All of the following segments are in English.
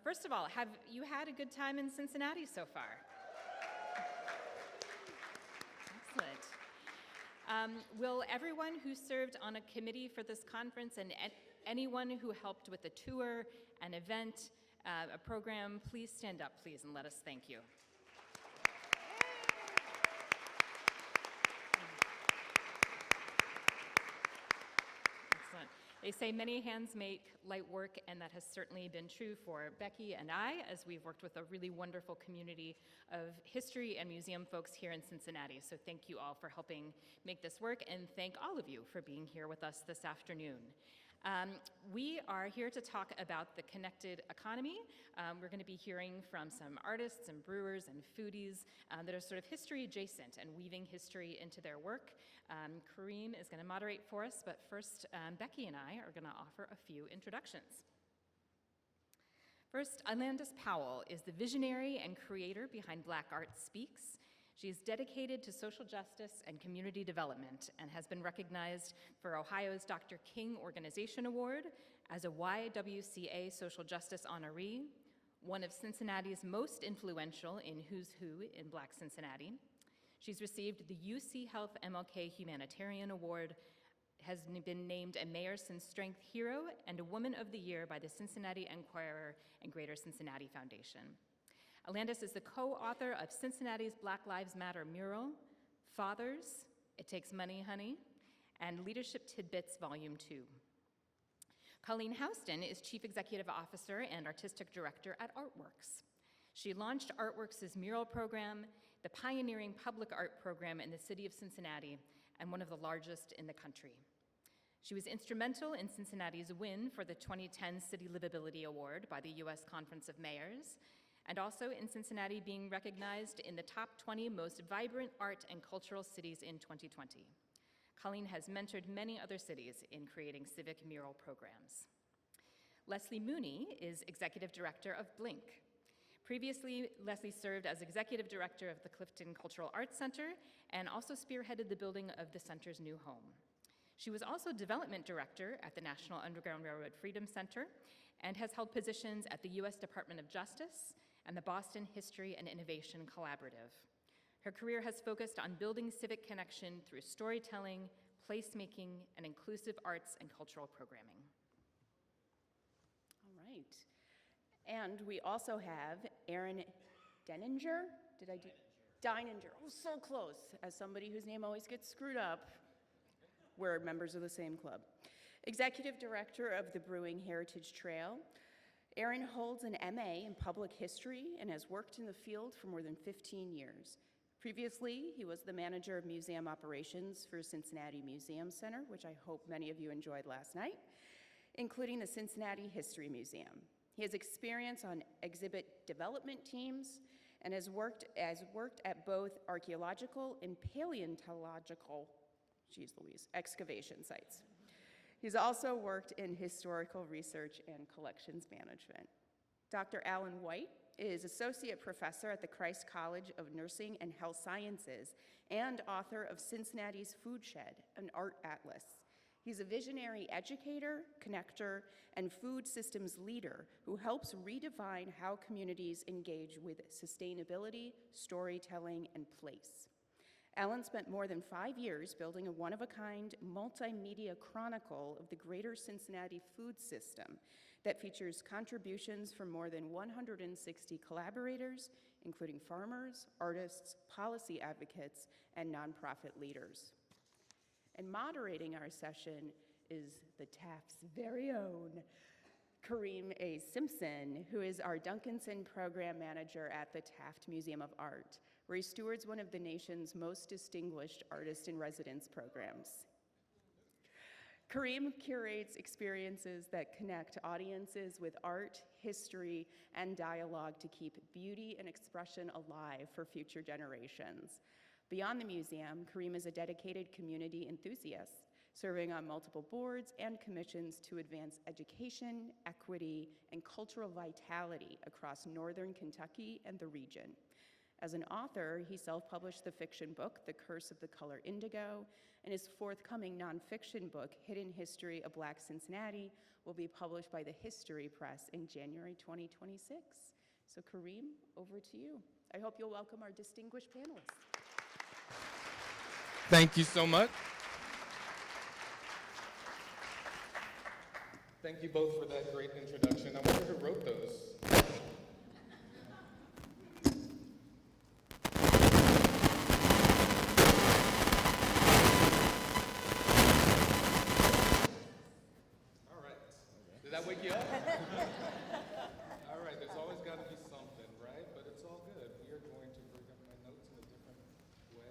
First of all, have you had a good time in Cincinnati so far? Excellent. Will everyone who served on a committee for this conference and anyone who helped with a tour, an event, a program, please stand up, please, and let us thank you. Excellent. They say many hands make light work, and that has certainly been true for Becky and I, as we've worked with a really wonderful community of history and museum folks here in Cincinnati. So thank you all for helping make this work, and thank all of you for being here with us this afternoon. We are here to talk about the connected economy. We're going to be hearing from some artists and brewers and foodies that are sort of history adjacent and weaving history into their work. Kareem is going to moderate for us, but first, Becky and I are going to offer a few introductions. First, Alandes Powell is the visionary and creator behind Black Art Speaks. She is dedicated to social justice and community development and has been recognized for Ohio's Dr. King Organization Award as a YWCA Social Justice honoree, one of Cincinnati's most influential in Who's Who in Black Cincinnati. She's received the UC Health MLK Humanitarian Award, has been named a Mayerson Strength Hero and a Woman of the Year by the Cincinnati Enquirer and Greater Cincinnati Foundation. Alandes is the co-author of Cincinnati's Black Lives Matter mural, Fathers, It Takes Money, Honey, and Leadership Tidbits, Volume 2. Colleen Houston is Chief Executive Officer and Artistic Director at Artworks. She launched Artworks' mural program, the pioneering public art program in the city of Cincinnati, and one of the largest in the country. She was instrumental in Cincinnati's win for the 2010 City Livability Award by the U.S. Conference of Mayors, and also in Cincinnati being recognized in the top 20 most vibrant art and cultural cities in 2020. Colleen has mentored many other cities in creating civic mural programs. Leslie Mooney is Executive Director of Blink. Previously, Leslie served as Executive Director of the Clifton Cultural Arts Center and also spearheaded the building of the center's new home. She was also Development Director at the National Underground Railroad Freedom Center and has held positions at the U.S. Department of Justice and the Boston History and Innovation Collaborative. Her career has focused on building civic connection through storytelling, placemaking, and inclusive arts and cultural programming. All right. And we also have Erin Deininger. Did I do? Deininger. Oh, so close. As somebody whose name always gets screwed up, we're members of the same club. Executive Director of the Brewing Heritage Trail. Erin holds an MA in Public History and has worked in the field for more than 15 years. Previously, he was the manager of museum operations for Cincinnati Museum Center, which I hope many of you enjoyed last night, including the Cincinnati History Museum. He has experience on exhibit development teams and has worked at both archaeological and paleontological, excavation sites. He's also worked in historical research and collections management. Dr. Alan Wight is Associate Professor at the Christ College of Nursing and Health Sciences and author of Cincinnati's Foodshed, an art atlas. He's a visionary educator, connector, and food systems leader who helps redefine how communities engage with sustainability, storytelling, and place. Alan spent more than 5 years building a one-of-a-kind multimedia chronicle of the greater Cincinnati food system that features contributions from more than 160 collaborators, including farmers, artists, policy advocates, and nonprofit leaders. And moderating our session is the Taft's very own Kareem A. Simpson, who is our Duncanson program manager at the Taft Museum of Art, where he stewards one of the nation's most distinguished artist-in-residence programs. Kareem curates experiences that connect audiences with art, history, and dialogue to keep beauty and expression alive for future generations. Beyond the museum, Kareem is a dedicated community enthusiast, serving on multiple boards and commissions to advance education, equity, and cultural vitality across northern Kentucky and the region. As an author, he self-published the fiction book, The Curse of the Color Indigo, and his forthcoming nonfiction book, Hidden History of Black Cincinnati, will be published by the History Press in January 2026. So Kareem, over to you. I hope you'll welcome our distinguished panelists. Thank you so much. Thank you both for that great introduction. I wonder who wrote those. All right. Did that wake you up? All right, there's always got to be something, right? But it's all good. We are going to bring up my notes in a different way.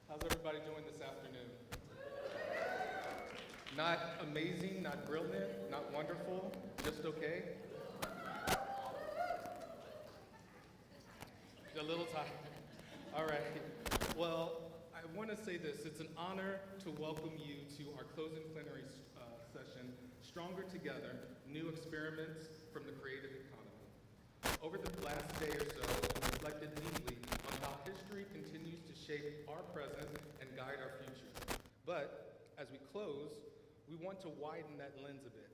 How's everybody doing this afternoon? Not amazing, not brilliant, not wonderful, just okay? A little tired. All right. Well, I want to say this. It's an honor to welcome you to our closing plenary session, Stronger Together, New Experiments from the Creative Economy. Over the last day or so, we reflected deeply on how history continues to shape our present and guide our future. But as we close, we want to widen that lens a bit,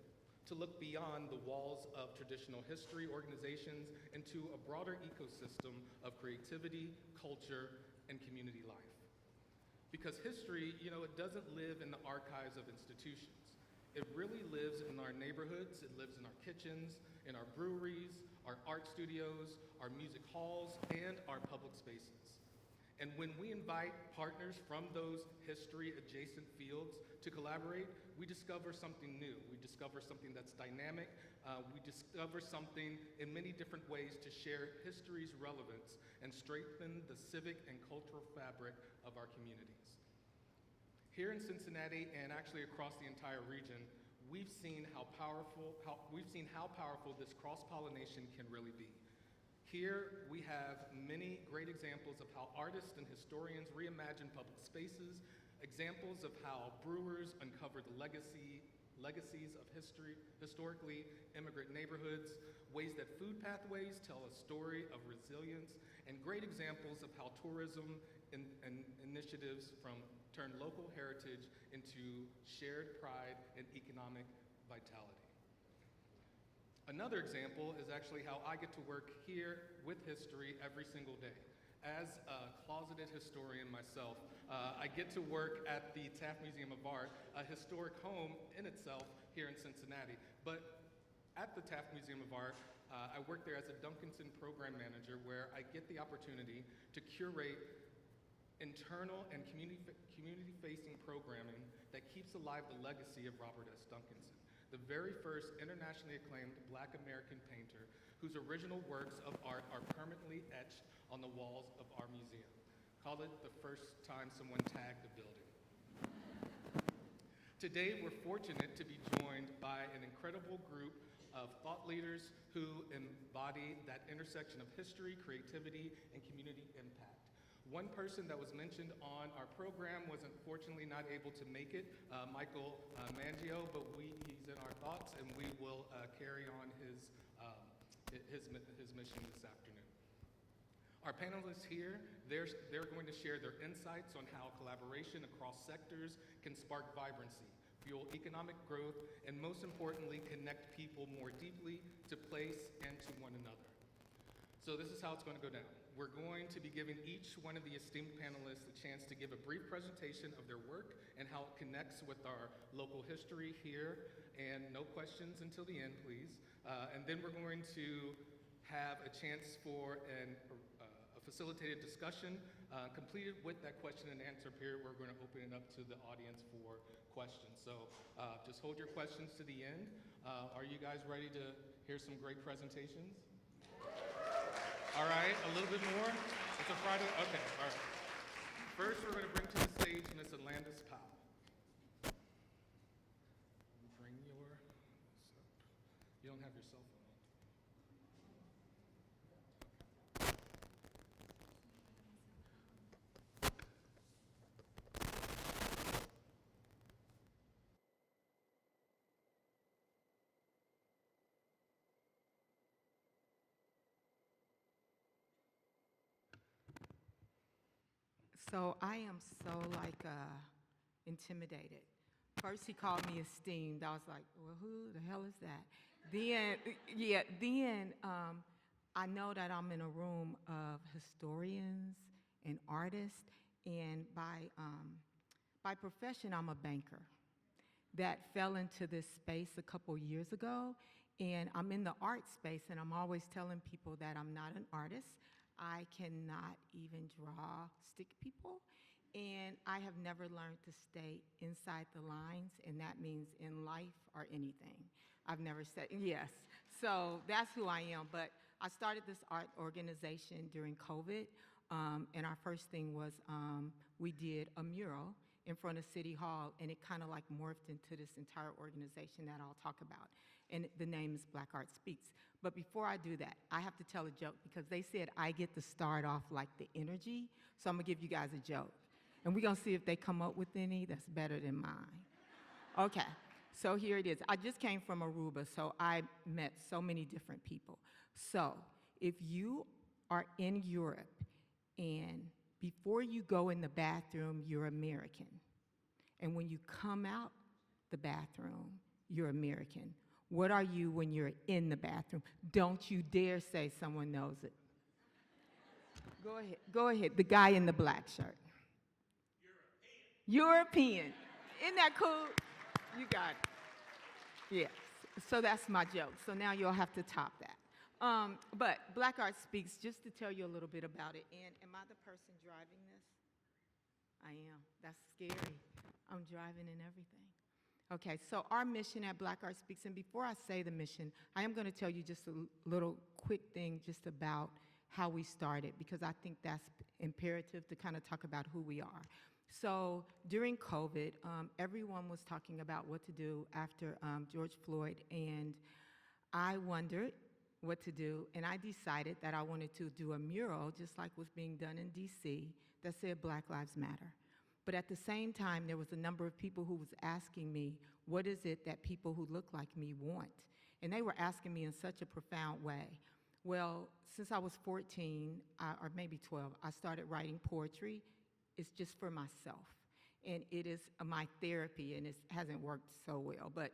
to look beyond the walls of traditional history organizations into a broader ecosystem of creativity, culture, and community life. Because history, it doesn't live in the archives of institutions. It really lives in our neighborhoods, it lives in our kitchens, in our breweries, our art studios, our music halls, and our public spaces. And when we invite partners from those history-adjacent fields to collaborate, we discover something new. We discover something that's dynamic. We discover something in many different ways to share history's relevance and strengthen the civic and cultural fabric of our communities. Here in Cincinnati, and actually across the entire region, we've seen how powerful this cross-pollination can really be. Here we have many great examples of how artists and historians reimagine public spaces, examples of how brewers uncover the legacies of historically immigrant neighborhoods, ways that food pathways tell a story of resilience, and great examples of how tourism and initiatives turn local heritage into shared pride and economic vitality. Another example is actually how I get to work here with history every single day. As a closeted historian myself, I get to work at the Taft Museum of Art, a historic home in itself here in Cincinnati. But at the Taft Museum of Art, I work there as a Duncanson program manager where I get the opportunity to curate internal and community-facing programming that keeps alive the legacy of Robert S. Duncanson, the very first internationally acclaimed Black American painter whose original works of art are permanently etched on the walls of our museum. Call it the first time someone tagged a building. Today, we're fortunate to be joined by an incredible group of thought leaders who embody that intersection of history, creativity, and community impact. One person that was mentioned on our program was unfortunately not able to make it, Mangeot, but he's in our thoughts, and we will carry on his mission this afternoon. Our panelists here, they're going to share their insights on how collaboration across sectors can spark vibrancy, fuel economic growth, and most importantly, connect people more deeply to place and to one another. So this is how it's going to go down. We're going to be giving each one of the esteemed panelists a chance to give a brief presentation of their work and how it connects with our local history here, and no questions until the end, please. And then we're going to have a chance for a facilitated discussion. Completed with that question and answer period, we're going to open it up to the audience for questions. So just hold your questions to the end. Are you guys ready to hear some great presentations? All right, a little bit more? It's a Friday? Okay, all right. First, we're going to bring to the stage Miss Alandes Powell. Bring your, you don't have your cell phone. So I am so intimidated. First he called me esteemed. I was like, well, who the hell is that? Then I know that I'm in a room of historians and artists, and by profession, I'm a banker that fell into this space a couple years ago, and I'm in the art space, and I'm always telling people that I'm not an artist. I cannot even draw stick people, and I have never learned to stay inside the lines, and that means in life or anything. I've never said, yes. So that's who I am, but I started this art organization during COVID, and our first thing was we did a mural in front of City Hall, and it kind of like morphed into this entire organization that I'll talk about. And the name is Black Art Speaks. But before I do that, I have to tell a joke because they said I get to start off like the energy, so I'm gonna give you guys a joke. And we're gonna see if they come up with any that's better than mine. Okay, so here it is. I just came from Aruba, so I met so many different people. So if you are in Europe and before you go in the bathroom, you're American. And when you come out the bathroom, you're American. What are you when you're in the bathroom? Don't you dare say someone knows it. Go ahead, the guy in the black shirt. European. Isn't that cool? You got it. Yes, so that's my joke. So now you'll have to top that. But Black Art Speaks, just to tell you a little bit about it. And am I the person driving this? I am. That's scary. I'm driving and everything. Okay, so our mission at Black Art Speaks, and before I say the mission, I am going to tell you just a little quick thing just about how we started, because I think that's imperative to kind of talk about who we are. So during COVID, everyone was talking about what to do after George Floyd, and I wondered what to do, and I decided that I wanted to do a mural, just like was being done in DC, that said Black Lives Matter. But at the same time, there was a number of people who was asking me, what is it that people who look like me want? And they were asking me in such a profound way. Well, since I was 14, or maybe 12, I started writing poetry. It's just for myself. And it is my therapy, and it hasn't worked so well, but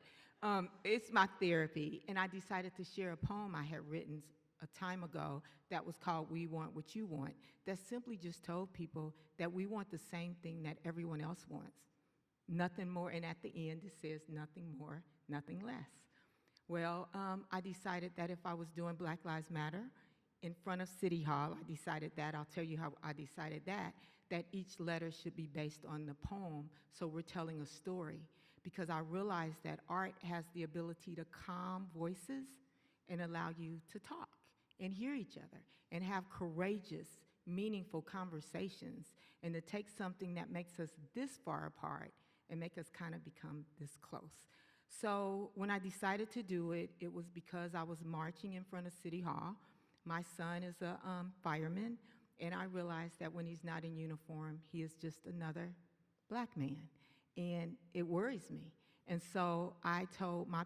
it's my therapy. And I decided to share a poem I had written a time ago that was called We Want What You Want, that simply just told people that we want the same thing that everyone else wants. Nothing more, and at the end it says nothing more, nothing less. Well, I decided that if I was doing Black Lives Matter in front of City Hall, I decided that, I'll tell you how I decided that each letter should be based on the poem, so we're telling a story. Because I realized that art has the ability to calm voices and allow you to talk and hear each other and have courageous, meaningful conversations, and to take something that makes us this far apart and make us kind of become this close. So when I decided to do it, it was because I was marching in front of City Hall. My son is a fireman, and I realized that when he's not in uniform, he is just another Black man, and it worries me. And so I told my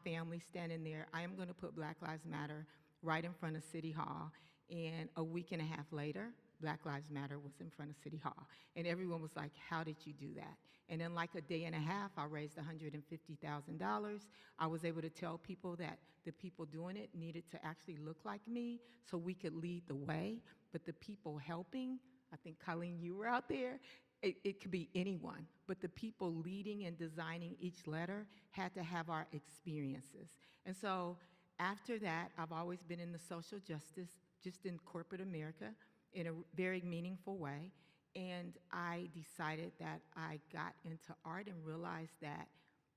family standing there, I am going to put Black Lives Matter right in front of City Hall. And a week and a half later, Black Lives Matter was in front of City Hall. And everyone was like, how did you do that? And in like a day and a half, I raised $150,000. I was able to tell people that the people doing it needed to actually look like me so we could lead the way. But the people helping, I think, Colleen, you were out there, it could be anyone, but the people leading and designing each letter had to have our experiences. And so after that, I've always been in the social justice, just in corporate America, in a very meaningful way. And I decided that I got into art and realized that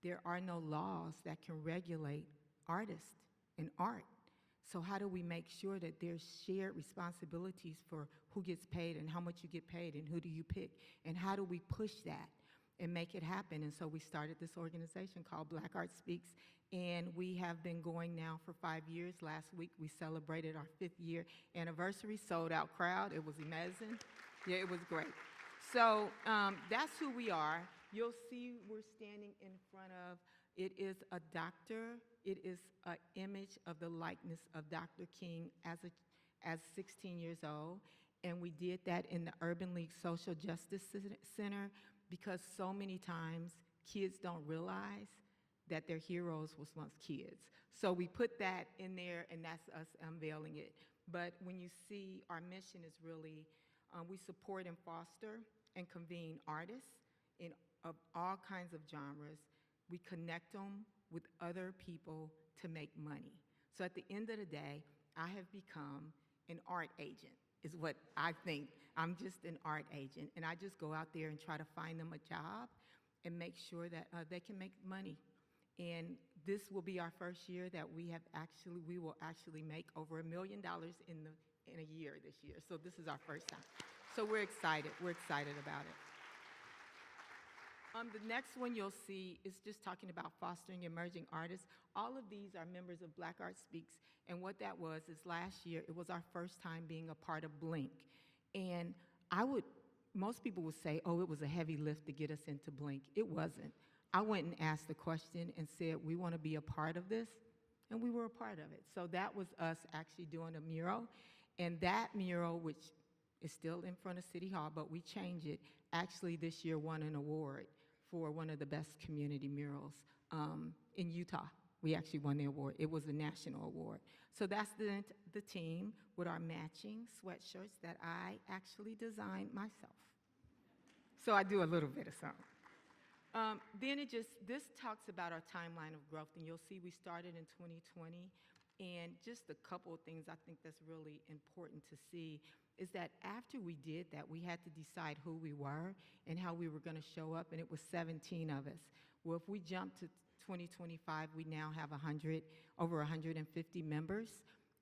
there are no laws that can regulate artists and art. So how do we make sure that there's shared responsibilities for who gets paid and how much you get paid and who do you pick? And how do we push that and make it happen? And so we started this organization called Black Art Speaks, and we have been going now for 5 years. Last week we celebrated our 5th year anniversary, sold out crowd. It was amazing. Yeah, it was great. So that's who we are. You'll see we're standing in front of, it is a doctor. It is an image of the likeness of Dr. King as 16 years old. And we did that in the Urban League Social Justice Center because so many times kids don't realize that their heroes was once kids. So we put that in there, and that's us unveiling it. But when you see our mission is really, we support and foster and convene artists of all kinds of genres. We connect them with other people to make money. So at the end of the day, I have become an art agent, is what I think. I'm just an art agent, and I just go out there and try to find them a job and make sure that they can make money. And this will be our first year that we will actually make over $1 million in a year this year. So this is our first time. So we're excited. We're excited about it. The next one you'll see is just talking about fostering emerging artists. All of these are members of Black Art Speaks, and what that was is last year, it was our first time being a part of Blink. And most people would say, oh, it was a heavy lift to get us into Blink. It wasn't. I went and asked the question and said, we want to be a part of this, and we were a part of it. So that was us actually doing a mural, and that mural, which is still in front of City Hall, but we changed it, actually this year won an award for one of the best community murals in Utah. We actually won the award. It was a national award. So that's the team with our matching sweatshirts that I actually designed myself. So I do a little bit of something. Then this talks about our timeline of growth, and you'll see we started in 2020, and just a couple of things I think that's really important to see is that after we did that, we had to decide who we were and how we were going to show up, and it was 17 of us. Well, if we jump to 2025, we now have over 150 members.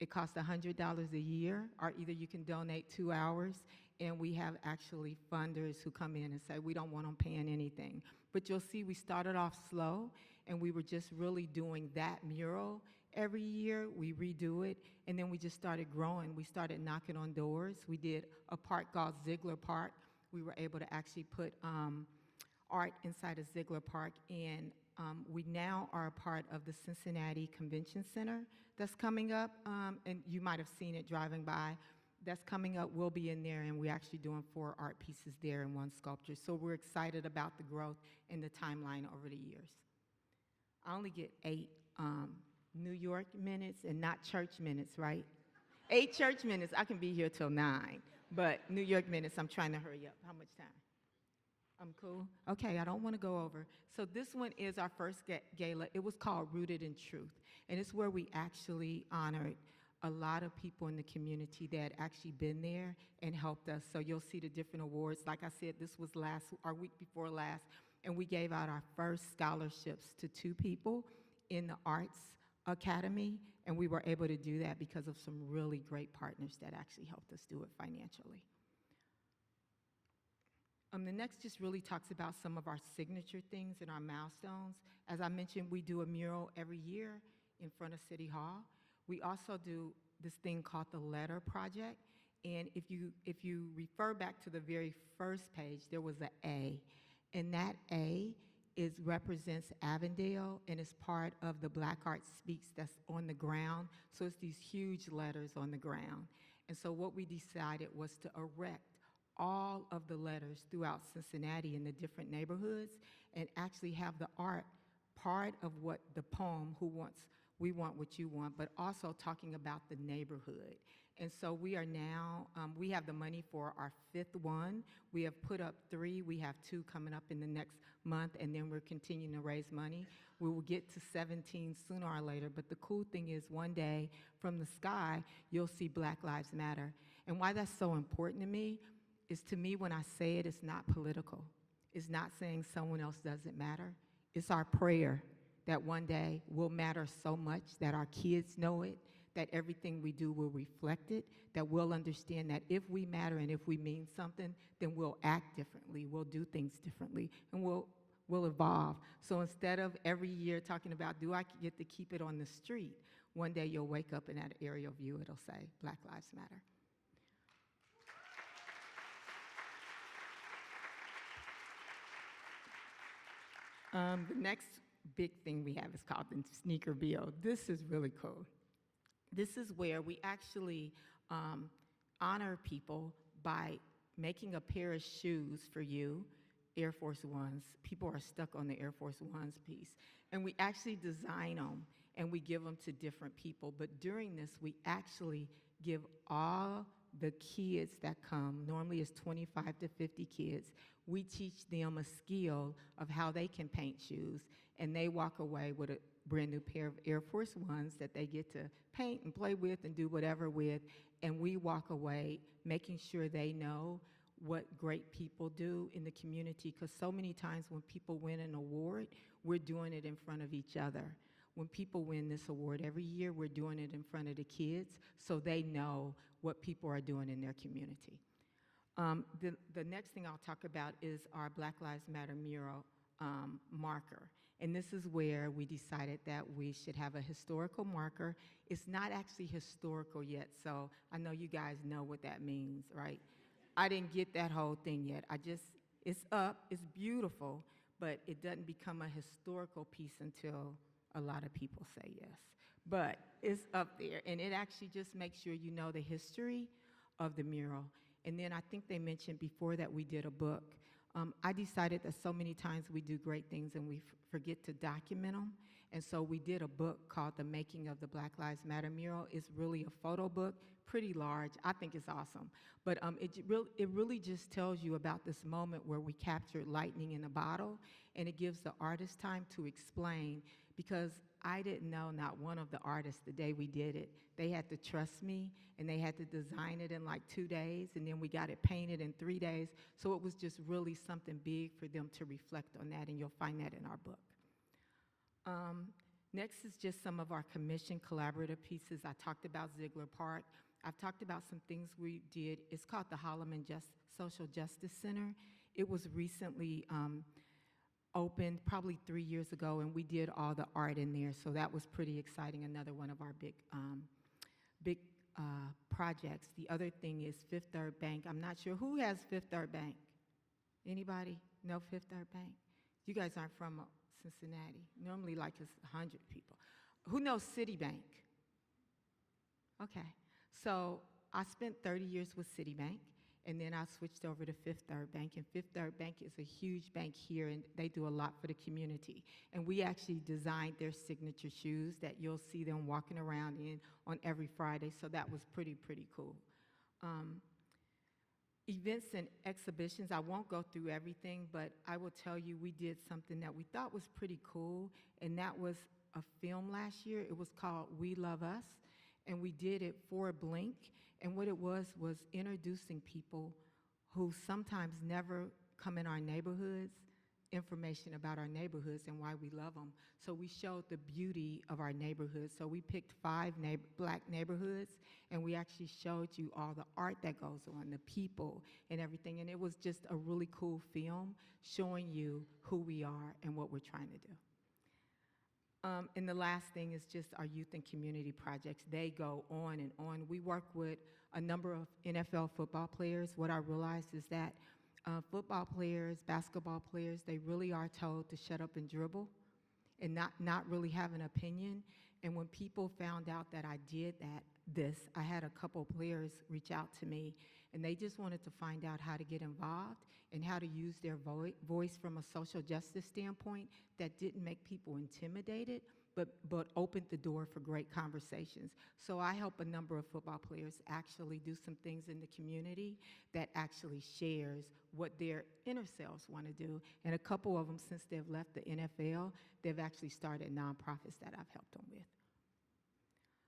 It costs $100 a year, or either you can donate 2 hours, and we have actually funders who come in and say, we don't want them paying anything. But you'll see we started off slow, and we were just really doing that mural. Every year, we redo it, and then we just started growing. We started knocking on doors. We did a park called Ziegler Park. We were able to actually put art inside of Ziegler Park, and we now are a part of the Cincinnati Convention Center that's coming up, and you might have seen it driving by. That's coming up. We'll be in there, and we're actually doing 4 art pieces there and 1 sculpture. So we're excited about the growth and the timeline over the years. I only get 8 New York minutes and not church minutes, right? 8 church minutes, I can be here till 9. But New York minutes, I'm trying to hurry up. How much time? I'm cool? Okay, I don't want to go over. So this one is our first gala. It was called Rooted in Truth. And it's where we actually honored a lot of people in the community that had actually been there and helped us. So you'll see the different awards. Like I said, this was our week before last, and we gave out our first scholarships to 2 people in the Arts Academy, and we were able to do that because of some really great partners that actually helped us do it financially. The next just really talks about some of our signature things and our milestones. As I mentioned, we do a mural every year in front of City Hall. We also do this thing called the Letter Project, and if you refer back to the very first page, there was an A, and that A represents Avondale, and is part of the Black Art Speaks that's on the ground. So it's these huge letters on the ground. And so what we decided was to erect all of the letters throughout Cincinnati in the different neighborhoods and actually have the art part of what the poem, We Want What You Want, but also talking about the neighborhood. And so we are now, we have the money for our 5th one. We have put up 3. We have 2 coming up in the next month, and then we're continuing to raise money. We will get to 17 sooner or later, but the cool thing is one day from the sky, you'll see Black Lives Matter. And why that's so important to me is, to me, when I say it, it's not political. It's not saying someone else doesn't matter. It's our prayer that one day will matter so much that our kids know it, that everything we do will reflect it, that we'll understand that if we matter and if we mean something, then we'll act differently, we'll do things differently, and we'll evolve. So instead of every year talking about, do I get to keep it on the street, one day you'll wake up in that aerial view, it'll say, Black Lives Matter. The next big thing we have is called the Sneaker Bill. This is really cool. This is where we actually honor people by making a pair of shoes for you, Air Force Ones. People are stuck on the Air Force Ones piece. And we actually design them and we give them to different people. But during this, we actually give all the kids that come, normally it's 25 to 50 kids, we teach them a skill of how they can paint shoes, and they walk away with a brand new pair of Air Force Ones that they get to paint and play with and do whatever with, and we walk away making sure they know what great people do in the community, because so many times when people win an award, we're doing it in front of each other. When people win this award every year, we're doing it in front of the kids so they know what people are doing in their community. The next thing I'll talk about is our Black Lives Matter mural marker. And this is where we decided that we should have a historical marker. It's not actually historical yet, so I know you guys know what that means, right? I didn't get that whole thing yet. It's up, it's beautiful, but it doesn't become a historical piece until a lot of people say yes. But it's up there, and it actually just makes sure you know the history of the mural. And then I think they mentioned before that we did a book. I decided that so many times we do great things and we forget to document them. And so we did a book called The Making of the Black Lives Matter Mural. It's really a photo book, pretty large. I think it's awesome. But it really just tells you about this moment where we captured lightning in a bottle, and it gives the artist time to explain, because I didn't know not one of the artists the day we did it. They had to trust me, and they had to design it in like 2 days, and then we got it painted in 3 days. So it was just really something big for them to reflect on that, and you'll find that in our book. Next is just some of our commission collaborative pieces. I talked about Ziegler Park. I've talked about some things we did. It's called the Holloman Social Justice Center. It was recently opened probably 3 years ago, and we did all the art in there, so that was pretty exciting. Another one of our big projects. The other thing is Fifth Third Bank. I'm not sure who has Fifth Third Bank. Anybody know Fifth Third Bank? You guys aren't from Cincinnati. Normally, like, it's 100 people. Who knows Citibank? Okay. So I spent 30 years with Citibank, and then I switched over to Fifth Third Bank. And Fifth Third Bank is a huge bank here, and they do a lot for the community. And we actually designed their signature shoes that you'll see them walking around in on every Friday, so that was pretty cool. Events and exhibitions, I won't go through everything, but I will tell you we did something that we thought was pretty cool, and that was a film last year. It was called We Love Us, and we did it for Blink, and what it was introducing people who sometimes never come in our neighborhoods, information about our neighborhoods and why we love them. So we showed the beauty of our neighborhoods. So we picked 5 black neighborhoods, and we actually showed you all the art that goes on, the people and everything. And it was just a really cool film showing you who we are and what we're trying to do. And the last thing is just our youth and community projects. They go on and on. We work with a number of NFL football players. What I realized is that football players, basketball players, they really are told to shut up and dribble and not really have an opinion. And when people found out that I did this, I had a couple players reach out to me, and they just wanted to find out how to get involved and how to use their voice from a social justice standpoint that didn't make people intimidated, but opened the door for great conversations. So I help a number of football players actually do some things in the community that actually shares what their inner selves want to do. And a couple of them, since they've left the NFL, they've actually started nonprofits that I've helped them with.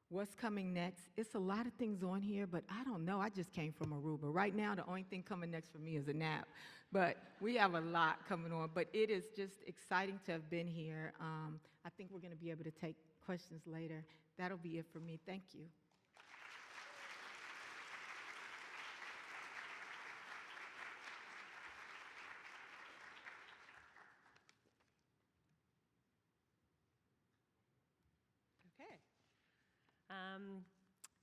What's coming next? It's a lot of things on here, but I don't know. I just came from Aruba. Right now, the only thing coming next for me is a nap. But we have a lot coming on. But it is just exciting to have been here. I think we're going to be able to take questions later. That'll be it for me. Thank you.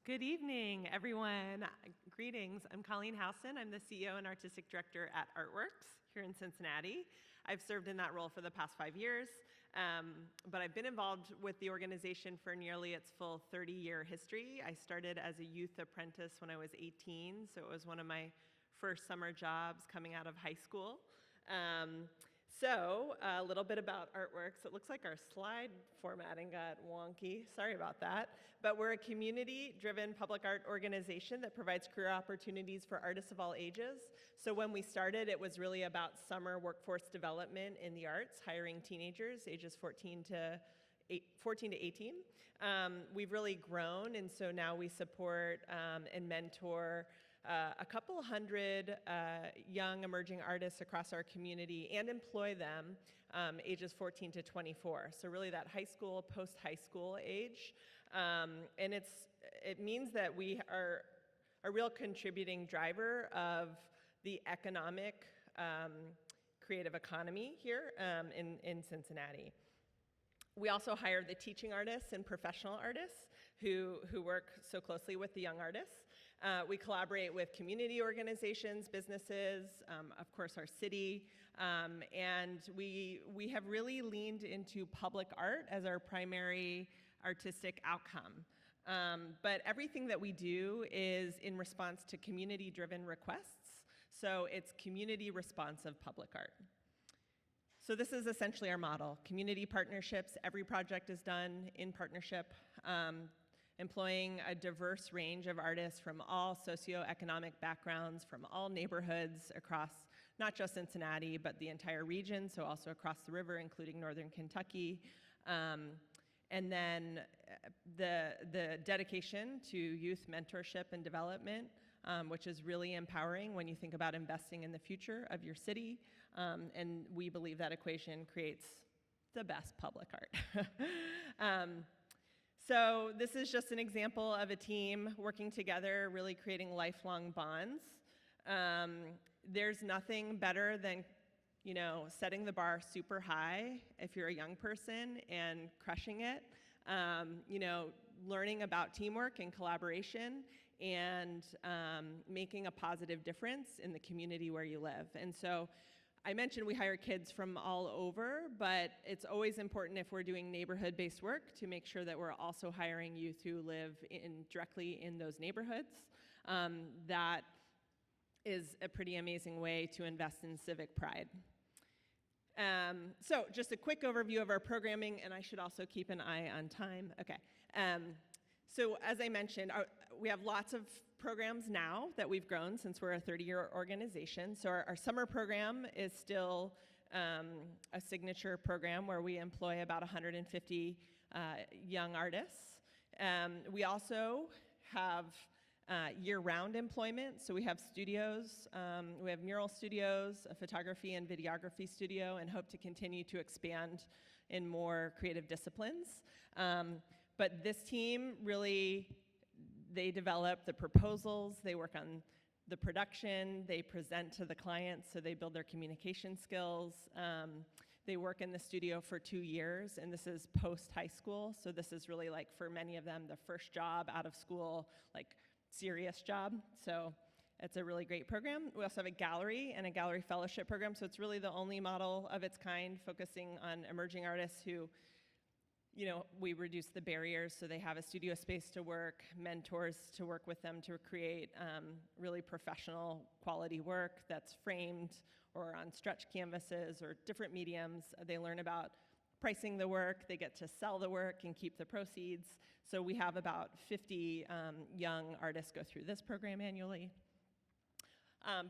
Good evening, everyone. Greetings. I'm Colleen. I'm the CEO and Artistic Director at Artworks here in Cincinnati. I've served in that role for the past 5 years, but I've been involved with the organization for nearly its full 30-year history. I started as a youth apprentice when I was 18, so it was one of my first summer jobs coming out of high school. So a little bit about Artworks. It looks like our slide formatting got wonky. Sorry about that. But we're a community-driven public art organization that provides career opportunities for artists of all ages. So when we started, it was really about summer workforce development in the arts, hiring teenagers ages 14 to 18. We've really grown, and so now we support and mentor a couple hundred young emerging artists across our community and employ them ages 14 to 24. So really that high school, post-high school age. And it means that we are a real contributing driver of the economic creative economy here in Cincinnati. We also hire the teaching artists and professional artists who work so closely with the young artists. We collaborate with community organizations, businesses, of course our city, and we have really leaned into public art as our primary artistic outcome. But everything that we do is in response to community-driven requests, so it's community responsive public art. So this is essentially our model. Community partnerships, every project is done in partnership, employing a diverse range of artists from all socioeconomic backgrounds, from all neighborhoods across not just Cincinnati, but the entire region, so also across the river, including northern Kentucky. And then the dedication to youth mentorship and development, which is really empowering when you think about investing in the future of your city. And we believe that equation creates the best public art. So this is just an example of a team working together, really creating lifelong bonds. There's nothing better than, setting the bar super high if you're a young person and crushing it. Learning about teamwork and collaboration and making a positive difference in the community where you live. And so I mentioned we hire kids from all over, but it's always important if we're doing neighborhood-based work to make sure that we're also hiring youth who live directly in those neighborhoods. That is a pretty amazing way to invest in civic pride. So just a quick overview of our programming, and I should also keep an eye on time. Okay. So as I mentioned, we have lots of programs now that we've grown since we're a 30-year organization. So our summer program is still a signature program where we employ about 150 young artists. We also have year-round employment. So we have studios, we have mural studios, a photography and videography studio, and hope to continue to expand in more creative disciplines. But this team really, they develop the proposals, they work on the production, they present to the clients, so they build their communication skills. They work in the studio for 2 years, and this is post-high school, so this is really like for many of them the first job out of school, like serious job, so it's a really great program. We also have a gallery and a gallery fellowship program, so it's really the only model of its kind focusing on emerging artists who, we reduce the barriers so they have a studio space to work, mentors to work with them to create really professional quality work that's framed or on stretch canvases or different mediums. They learn about pricing the work, they get to sell the work and keep the proceeds. So we have about 50 young artists go through this program annually.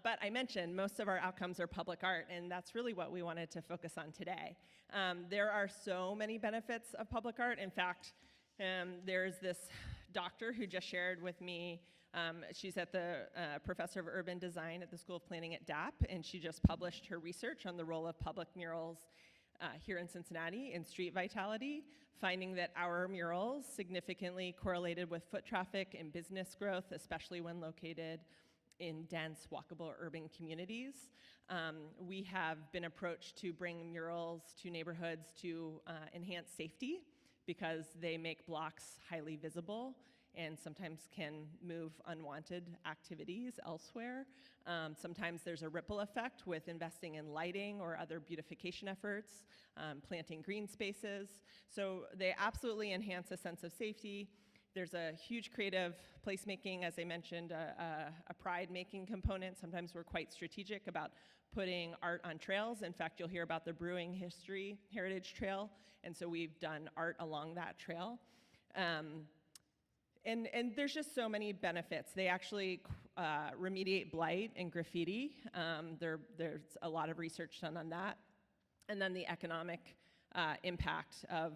But I mentioned most of our outcomes are public art, and that's really what we wanted to focus on today. There are so many benefits of public art. In fact, there's this doctor who just shared with me, she's at the professor of urban design at the School of Planning at DAP, and she just published her research on the role of public murals here in Cincinnati in street vitality, finding that our murals significantly correlated with foot traffic and business growth, especially when located in dense, walkable urban communities. We have been approached to bring murals to neighborhoods to enhance safety because they make blocks highly visible and sometimes can move unwanted activities elsewhere. Sometimes there's a ripple effect with investing in lighting or other beautification efforts, planting green spaces. So they absolutely enhance a sense of safety. There's a huge creative placemaking, as I mentioned, a pride-making component. Sometimes we're quite strategic about putting art on trails. In fact, you'll hear about the Brewing Heritage Trail, and so we've done art along that trail. And there's just so many benefits. They actually remediate blight and graffiti. There's a lot of research done on that. And then the economic impact of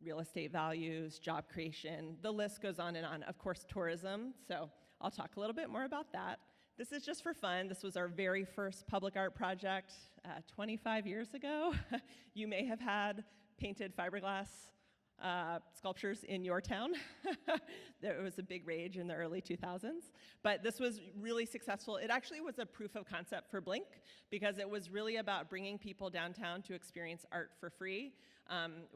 real estate values, job creation, the list goes on and on. Of course, tourism, so I'll talk a little bit more about that. This is just for fun. This was our very first public art project 25 years ago. You may have had painted fiberglass sculptures in your town. There was a big rage in the early 2000s, but this was really successful. It actually was a proof of concept for Blink because it was really about bringing people downtown to experience art for free.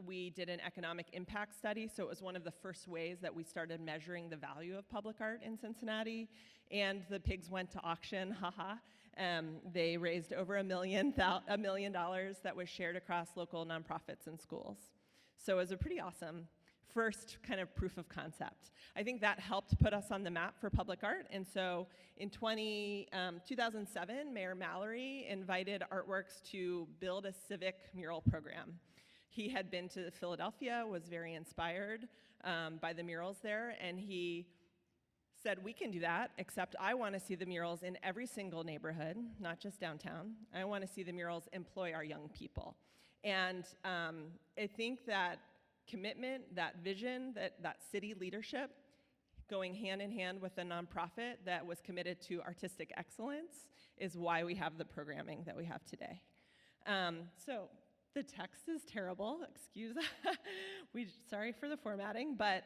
We did an economic impact study, so it was one of the first ways that we started measuring the value of public art in Cincinnati, and the pigs went to auction, haha. They raised over $1 million that was shared across local nonprofits and schools. So it was a pretty awesome first kind of proof of concept. I think that helped put us on the map for public art. And so in 2007, Mayor Mallory invited Artworks to build a civic mural program. He had been to Philadelphia, was very inspired by the murals there, and he said, we can do that, except I want to see the murals in every single neighborhood, not just downtown. I want to see the murals employ our young people. And I think that commitment, that vision, that city leadership, going hand in hand with a nonprofit that was committed to artistic excellence is why we have the programming that we have today. So the text is terrible, excuse, sorry for the formatting, but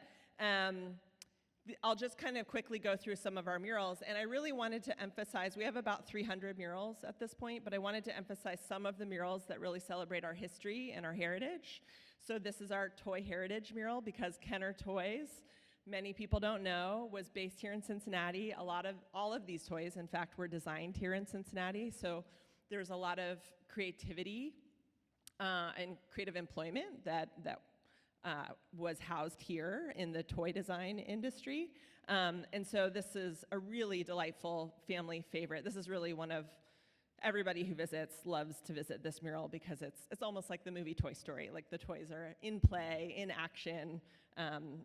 I'll just kind of quickly go through some of our murals, and I really wanted to emphasize, we have about 300 murals at this point, but I wanted to emphasize some of the murals that really celebrate our history and our heritage. So this is our Toy Heritage mural, because Kenner Toys, many people don't know, was based here in Cincinnati. All of these toys, in fact, were designed here in Cincinnati, so there's a lot of creativity and creative employment that was housed here in the toy design industry. And so this is a really delightful family favorite. This is really one of, everybody who visits loves to visit this mural because it's almost like the movie Toy Story. Like the toys are in play, in action.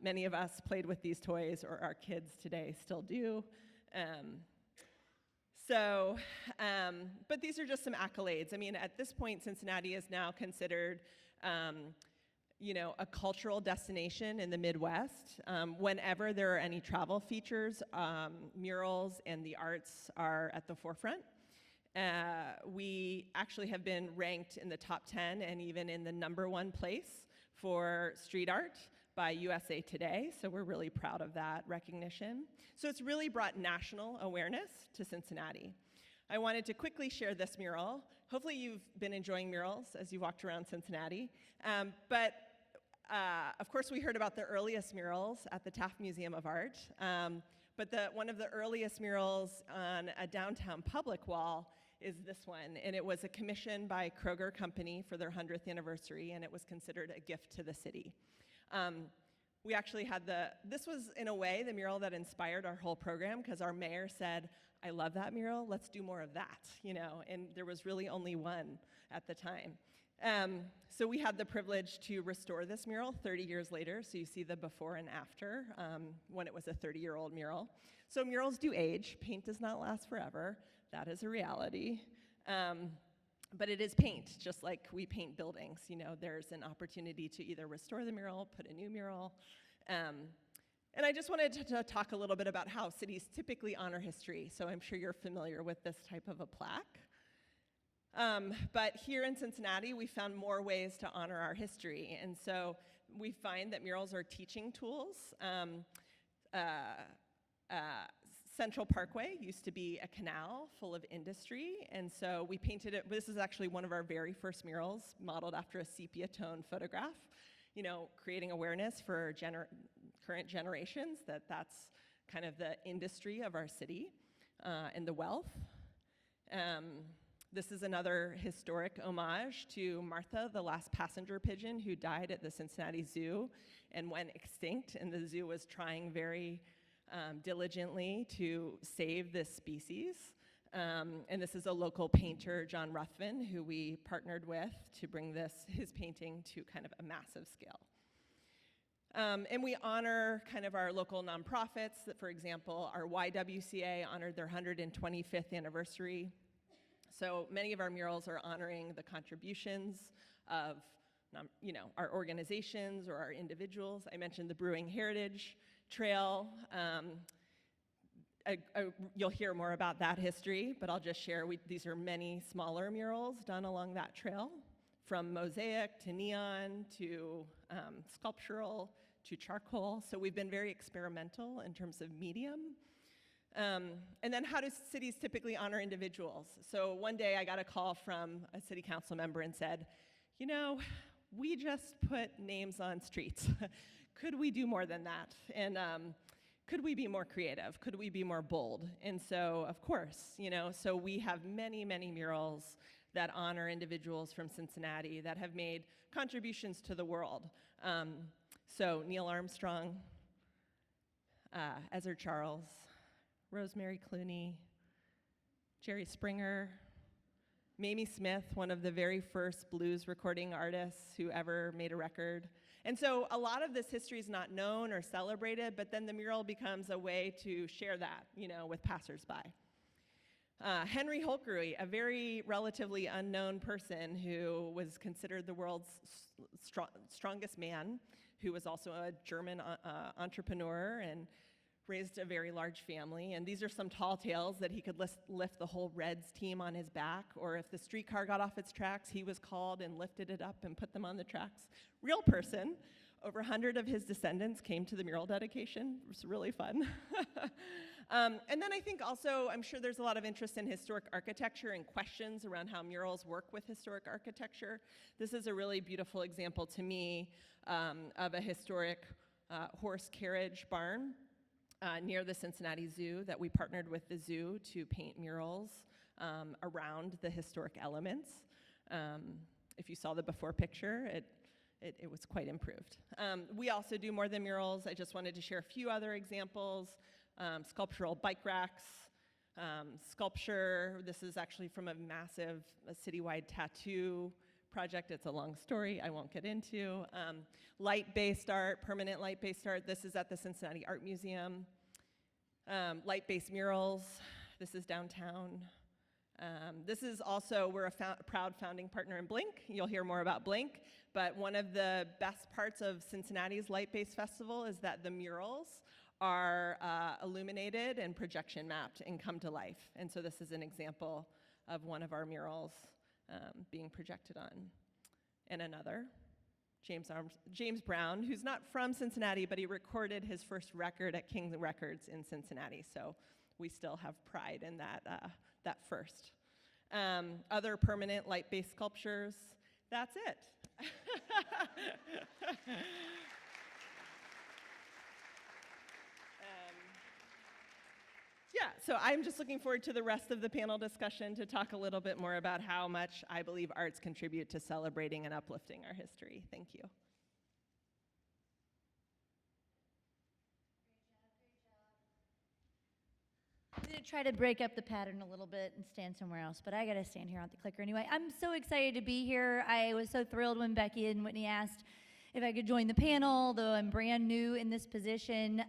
Many of us played with these toys, or our kids today still do. But these are just some accolades. I mean, at this point, Cincinnati is now considered a cultural destination in the Midwest. Whenever there are any travel features, murals and the arts are at the forefront. We actually have been ranked in the top 10 and even in the #1 place for street art by USA Today, so we're really proud of that recognition. So it's really brought national awareness to Cincinnati. I wanted to quickly share this mural. Hopefully you've been enjoying murals as you walked around Cincinnati. Of course, we heard about the earliest murals at the Taft Museum of Art, but one of the earliest murals on a downtown public wall is this one, and it was a commission by Kroger Company for their 100th anniversary, and it was considered a gift to the city. We actually had this was in a way the mural that inspired our whole program, because our mayor said, I love that mural, let's do more of that, and there was really only one at the time. So we had the privilege to restore this mural 30 years later, so you see the before and after when it was a 30-year-old mural. So murals do age, paint does not last forever, that is a reality. But it is paint, just like we paint buildings. There's an opportunity to either restore the mural, put a new mural. And I just wanted to talk a little bit about how cities typically honor history. So I'm sure you're familiar with this type of a plaque. But here in Cincinnati, we found more ways to honor our history. And so we find that murals are teaching tools. Central Parkway used to be a canal full of industry, and so we painted it. This is actually one of our very first murals, modeled after a sepia tone photograph, creating awareness for current generations that that's kind of the industry of our city and the wealth. This is another historic homage to Martha, the last passenger pigeon who died at the Cincinnati Zoo and went extinct, and the zoo was trying very diligently to save this species. And this is a local painter, John Ruthven, who we partnered with to bring his painting to kind of a massive scale. And we honor kind of our local nonprofits. That, for example, our YWCA honored their 125th anniversary. So many of our murals are honoring the contributions of our organizations or our individuals. I mentioned the Brewing Heritage Trail. You'll hear more about that history, but I'll just share these are many smaller murals done along that trail, from mosaic to neon to sculptural to charcoal. So we've been very experimental in terms of medium. And then how do cities typically honor individuals? So one day I got a call from a city council member and said, we just put names on streets. Could we do more than that? And could we be more creative? Could we be more bold? And so, of course, so we have many, many murals that honor individuals from Cincinnati that have made contributions to the world. So Neil Armstrong, Ezra Charles, Rosemary Clooney, Jerry Springer, Mamie Smith, one of the very first blues recording artists who ever made a record. And so a lot of this history is not known or celebrated, but then the mural becomes a way to share that, with passersby. Henry Holkery, a very relatively unknown person who was considered the world's strongest man, who was also a German entrepreneur and raised a very large family. And these are some tall tales that he could lift the whole Reds team on his back, or if the streetcar got off its tracks, he was called and lifted it up and put them on the tracks. Real person. Over 100 of his descendants came to the mural dedication. It was really fun. And then I think also, I'm sure there's a lot of interest in historic architecture and questions around how murals work with historic architecture. This is a really beautiful example to me of a historic horse carriage barn near the Cincinnati Zoo that we partnered with the zoo to paint murals around the historic elements. If you saw the before picture, it was quite improved. We also do more than murals. I just wanted to share a few other examples. Sculptural bike racks, sculpture. This is actually from a massive citywide tattoo project. It's a long story I won't get into. Light-based art, permanent light-based art. This is at the Cincinnati Art Museum. Light-based murals. This is downtown. This is also, we're a proud founding partner in Blink. You'll hear more about Blink. But one of the best parts of Cincinnati's Light-Based Festival is that the murals are illuminated and projection mapped and come to life. And so this is an example of one of our murals being projected on. And another, James Brown, who's not from Cincinnati, but he recorded his first record at King Records in Cincinnati. So we still have pride in that first. Other permanent light-based sculptures, that's it. Yeah, so I'm just looking forward to the rest of the panel discussion to talk a little bit more about how much I believe arts contribute to celebrating and uplifting our history. Thank you. I'm going to try to break up the pattern a little bit and stand somewhere else, but I got to stand here on the clicker anyway. I'm so excited to be here. I was so thrilled when Becky and Whitney asked if I could join the panel, though I'm brand new in this position.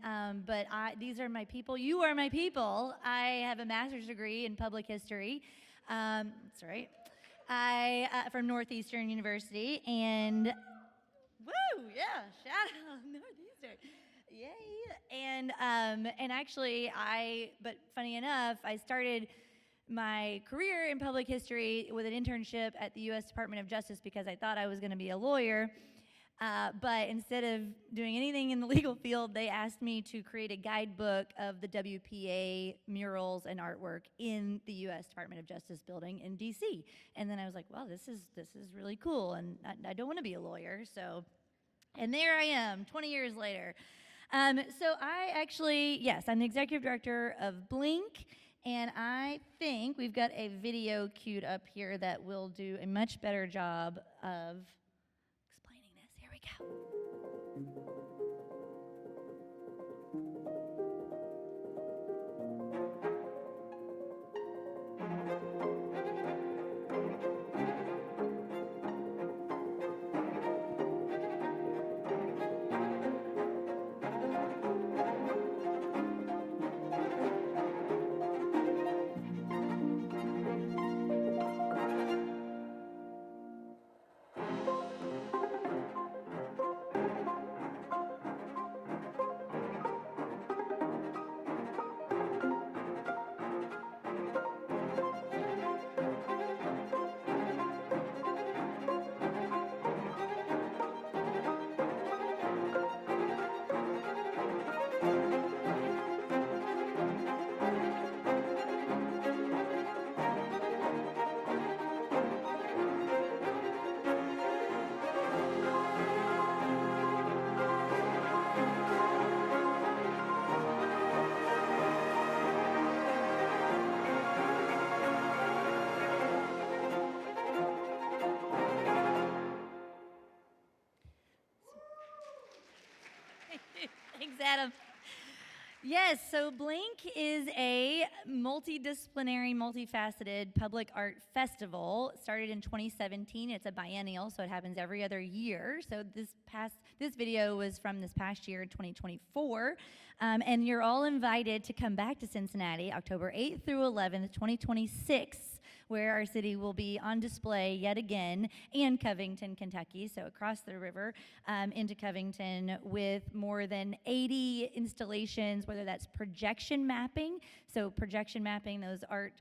But these are my people. You are my people. I have a master's degree in public history. That's right. From Northeastern University, and woo, yeah, shout out Northeastern. Yay. And actually, but funny enough, I started my career in public history with an internship at the U.S. Department of Justice because I thought I was going to be a lawyer. But instead of doing anything in the legal field, they asked me to create a guidebook of the WPA murals and artwork in the U.S. Department of Justice building in D.C. And then I was like, well, this is really cool, and I don't want to be a lawyer. So, and there I am, 20 years later. So I actually, yes, I'm the executive director of Blink, And I think we've got a video queued up here that will do a much better job of explaining this. Here we go. Thanks, Adam. Yes, so Blink is a multidisciplinary, multifaceted public art festival. It started in 2017. It's a biennial, so it happens every other year. So this video was from this past year, 2024. And you're all invited to come back to Cincinnati October 8th through 11th, 2026, where our city will be on display yet again, and Covington, Kentucky, so across the river into Covington, with more than 80 installations, whether that's projection mapping, so projection mapping those art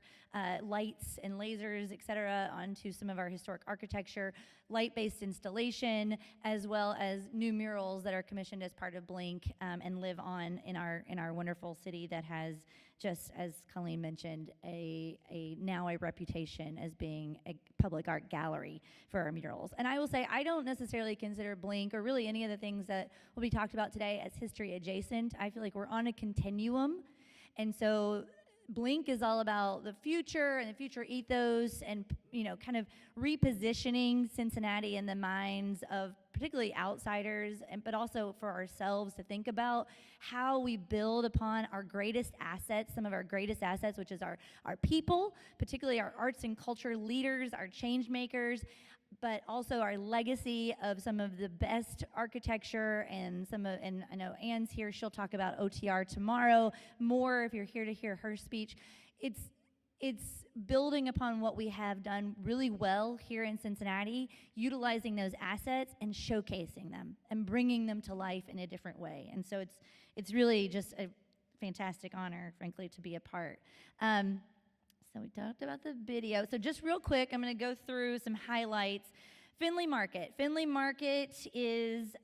lights and lasers, et cetera, onto some of our historic architecture, light-based installation, as well as new murals that are commissioned as part of Blink and live on in our wonderful city that has, just as Colleen mentioned, now a reputation as being a public art gallery for our murals. And I will say, I don't necessarily consider Blink, or really any of the things that will be talked about today, as history adjacent. I feel like we're on a continuum. And so Blink is all about the future and the future ethos, and kind of repositioning Cincinnati in the minds of particularly outsiders, but also for ourselves to think about how we build upon our greatest assets, some of our greatest assets, which is our people, particularly our arts and culture leaders, our change makers, but also our legacy of some of the best architecture, and I know Anne's here, she'll talk about OTR tomorrow more if you're here to hear her speech. It's building upon what we have done really well here in Cincinnati, utilizing those assets and showcasing them and bringing them to life in a different way. And so it's really just a fantastic honor, frankly, to be a part. So we talked about the video. So just real quick, I'm going to go through some highlights. Finley Market. Finley Market is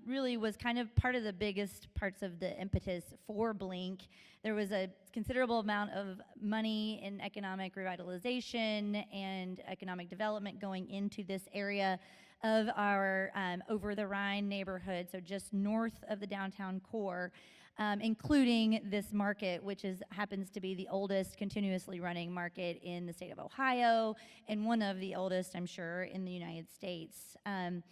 really was kind of part of the biggest parts of the impetus for Blink. There was a considerable amount of money in economic revitalization and economic development going into this area of our over the Rhine neighborhood, so just north of the downtown core. Including this market, which happens to be the oldest continuously running market in the state of Ohio, and one of the oldest, I'm sure, in the United States. And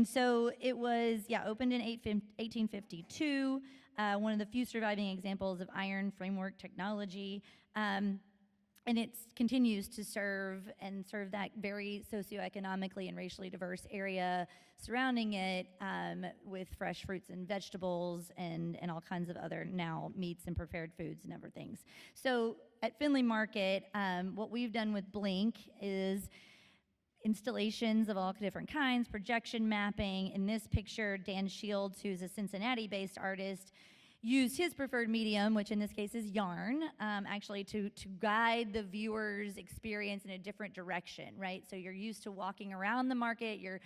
so it was, opened in 1852, one of the few surviving examples of iron framework technology. And it continues to serve that very socioeconomically and racially diverse area surrounding it, with fresh fruits and vegetables and all kinds of other now meats and prepared foods and other things. So at Finley Market, what we've done with Blink is installations of all different kinds, projection mapping. In this picture, Dan Shields, who's a Cincinnati-based artist, used his preferred medium, which in this case is yarn, actually to guide the viewer's experience in a different direction, right? So you're used to walking around the market, you're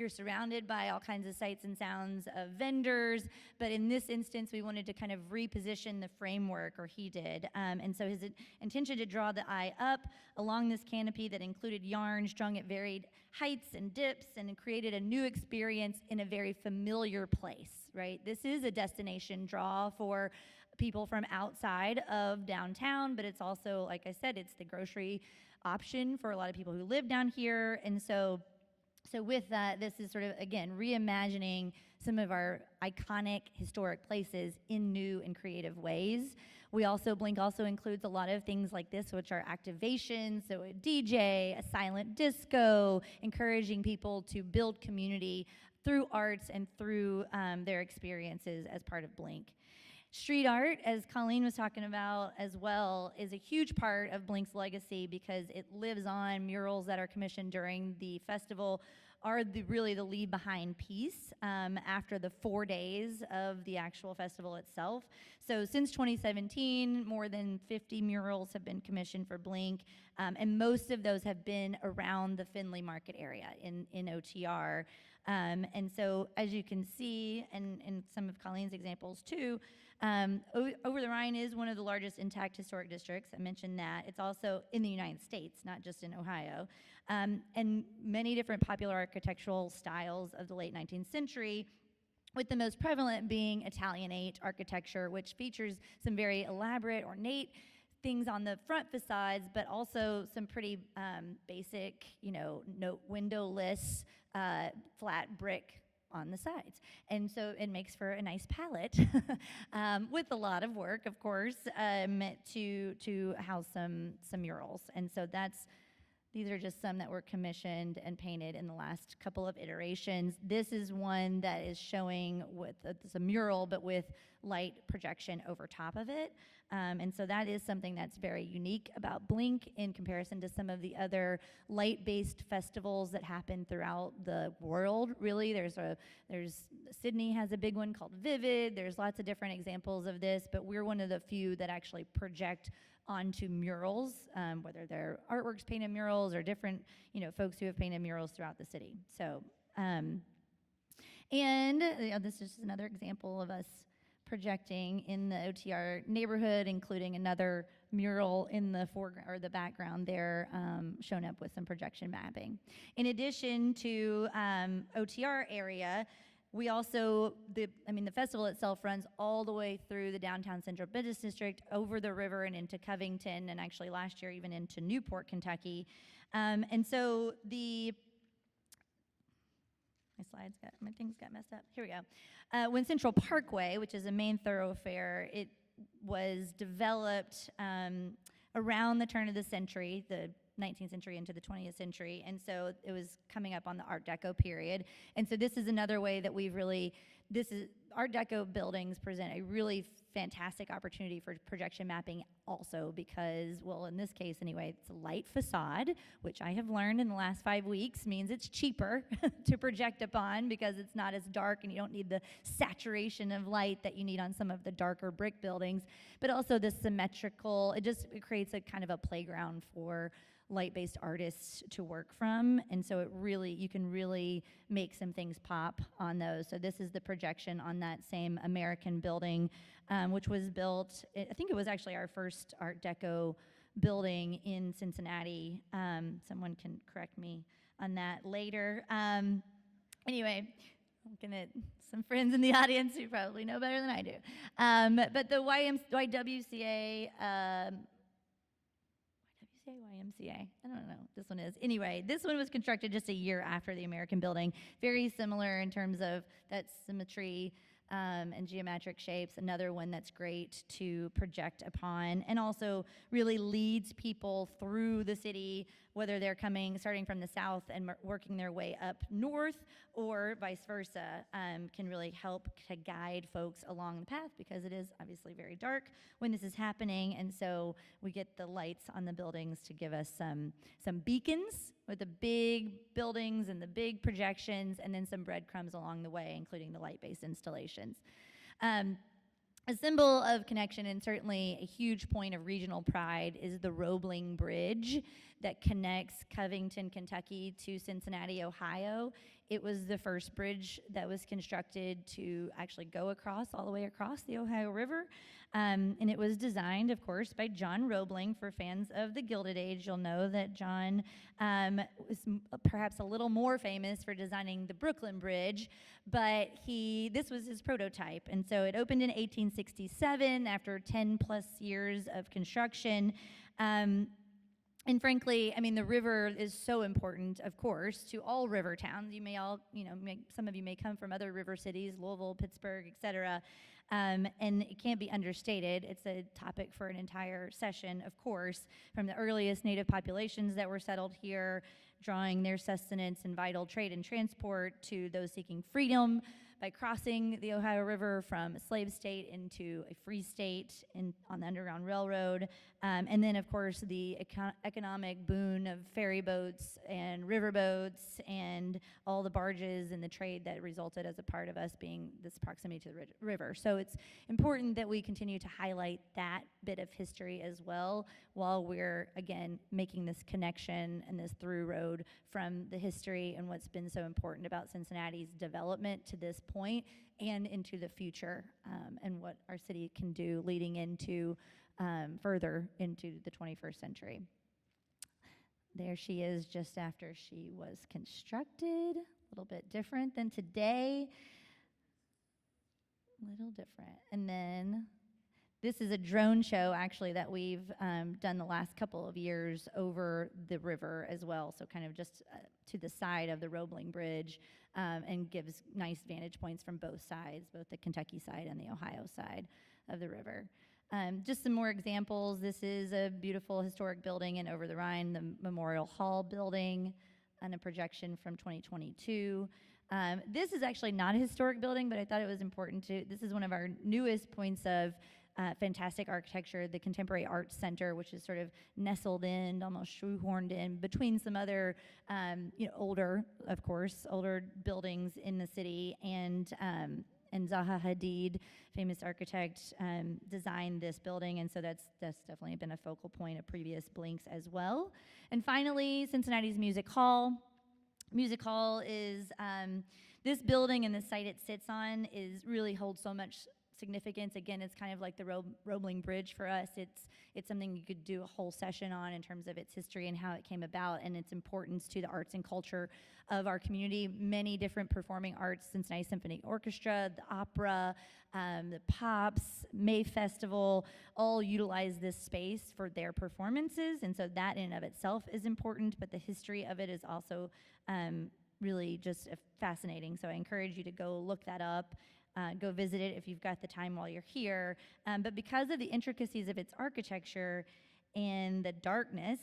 surrounded by all kinds of sights and sounds of vendors, but in this instance, we wanted to kind of reposition the framework, or he did. And so his intention to draw the eye up along this canopy that included yarn strung at varied heights and dips, and created a new experience in a very familiar place, right? This is a destination draw for people from outside of downtown, but it's also, like I said, it's the grocery option for a lot of people who live down here. And so with that, this is sort of, again, reimagining some of our iconic historic places in new and creative ways. Blink also includes a lot of things like this, which are activations, so a DJ, a silent disco, encouraging people to build community through arts and through their experiences as part of Blink. Street art, as Colleen was talking about as well, is a huge part of Blink's legacy because it lives on. Murals that are commissioned during the festival are really the lead behind piece after the 4 days of the actual festival itself. So since 2017, more than 50 murals have been commissioned for Blink, and most of those have been around the Findlay Market area in OTR. And so as you can see, and in some of Colleen's examples too, Over the Rhine is one of the largest intact historic districts. I mentioned that. It's also in the United States, not just in Ohio. And many different popular architectural styles of the late 19th century, with the most prevalent being Italianate architecture, which features some very elaborate, ornate things on the front facades, but also some pretty basic, windowless, flat brick on the sides. And so it makes for a nice palette with a lot of work, of course, to house some murals. And so these are just some that were commissioned and painted in the last couple of iterations. This is one that is showing it's a mural, but with light projection over top of it. And so that is something that's very unique about Blink in comparison to some of the other light-based festivals that happen throughout the world, really. There's Sydney has a big one called Vivid. There's lots of different examples of this, but we're one of the few that actually project onto murals, whether they're artworks painted murals or different, folks who have painted murals throughout the city. So, this is just another example of us projecting in the OTR neighborhood, including another mural in the foreground or the background there, shown up with some projection mapping. In addition to OTR area, we also, the festival itself runs all the way through the downtown central business district, over the river and into Covington, and actually last year even into Newport, Kentucky. And so my things got messed up. Here we go. When Central Parkway, which is a main thoroughfare, it was developed around the turn of the century, the 19th century into the 20th century, and so it was coming up on the Art Deco period. And so this is another way that Art Deco buildings present a really fantastic opportunity for projection mapping also because, well, in this case anyway, it's a light facade, which I have learned in the last 5 weeks means it's cheaper to project upon because it's not as dark and you don't need the saturation of light that you need on some of the darker brick buildings, but also the symmetrical, it creates a kind of a playground for light-based artists to work from, and so you can really make some things pop on those. So this is the projection on that same American building, which was built, I think it was actually our first Art Deco building in Cincinnati. Someone can correct me on that later. Anyway, some friends in the audience who probably know better than I do. But the YMCA, YMCA, I don't know, this one is. Anyway, this one was constructed just a year after the American building. Very similar in terms of that symmetry and geometric shapes. Another one that's great to project upon and also really leads people through the city, whether they're starting from the south and working their way up north or vice versa, can really help to guide folks along the path because it is obviously very dark when this is happening. And so we get the lights on the buildings to give us some beacons with the big buildings and the big projections, and then some breadcrumbs along the way, including the light-based installations. A symbol of connection and certainly a huge point of regional pride is the Roebling Bridge that connects Covington, Kentucky to Cincinnati, Ohio. It was the first bridge that was constructed to actually go across, all the way across the Ohio River. And it was designed, of course, by John Roebling. For fans of the Gilded Age, you'll know that John was perhaps a little more famous for designing the Brooklyn Bridge, but this was his prototype. And so it opened in 1867 after 10 plus years of construction. And frankly, I mean, the river is so important, of course, to all river towns. You may all, some of you may come from other river cities, Louisville, Pittsburgh, et cetera. And it can't be understated. It's a topic for an entire session, of course, from the earliest native populations that were settled here, drawing their sustenance and vital trade and transport, to those seeking freedom by crossing the Ohio River from a slave state into a free state on the Underground Railroad. And then, of course, the economic boon of ferry boats and river boats and all the barges and the trade that resulted as a part of us being this proximity to the river. So it's important that we continue to highlight that bit of history as well, while we're, again, making this connection and this through road from the history and what's been so important about Cincinnati's development to this point and into the future, and what our city can do leading into further into the 21st century. There she is just after she was constructed. A little bit different than today. A little different. And then this is a drone show, actually, that we've done the last couple of years over the river as well. So kind of just to the side of the Roebling Bridge, and gives nice vantage points from both sides, both the Kentucky side and the Ohio side of the river. Just some more examples. This is a beautiful historic building in Over the Rhine, the Memorial Hall building, and a projection from 2022. This is actually not a historic building, but I thought it was important this is one of our newest points of fantastic architecture, the Contemporary Arts Center, which is sort of nestled in, almost shoehorned in between some other, older buildings in the city. And Zaha Hadid, famous architect, designed this building, and so that's definitely been a focal point of previous Blinks as well. And finally, Cincinnati's Music Hall. Music Hall is, this building and the site it sits on really holds so much significance. Again, it's kind of like the Roebling Bridge for us. It's something you could do a whole session on in terms of its history and how it came about and its importance to the arts and culture of our community. Many different performing arts, Cincinnati Symphony Orchestra, the opera, the Pops, May Festival, all utilize this space for their performances. And so that in and of itself is important, but the history of it is also really just fascinating. So I encourage you to go look that up. Go visit it if you've got the time while you're here. But because of the intricacies of its architecture and that darkness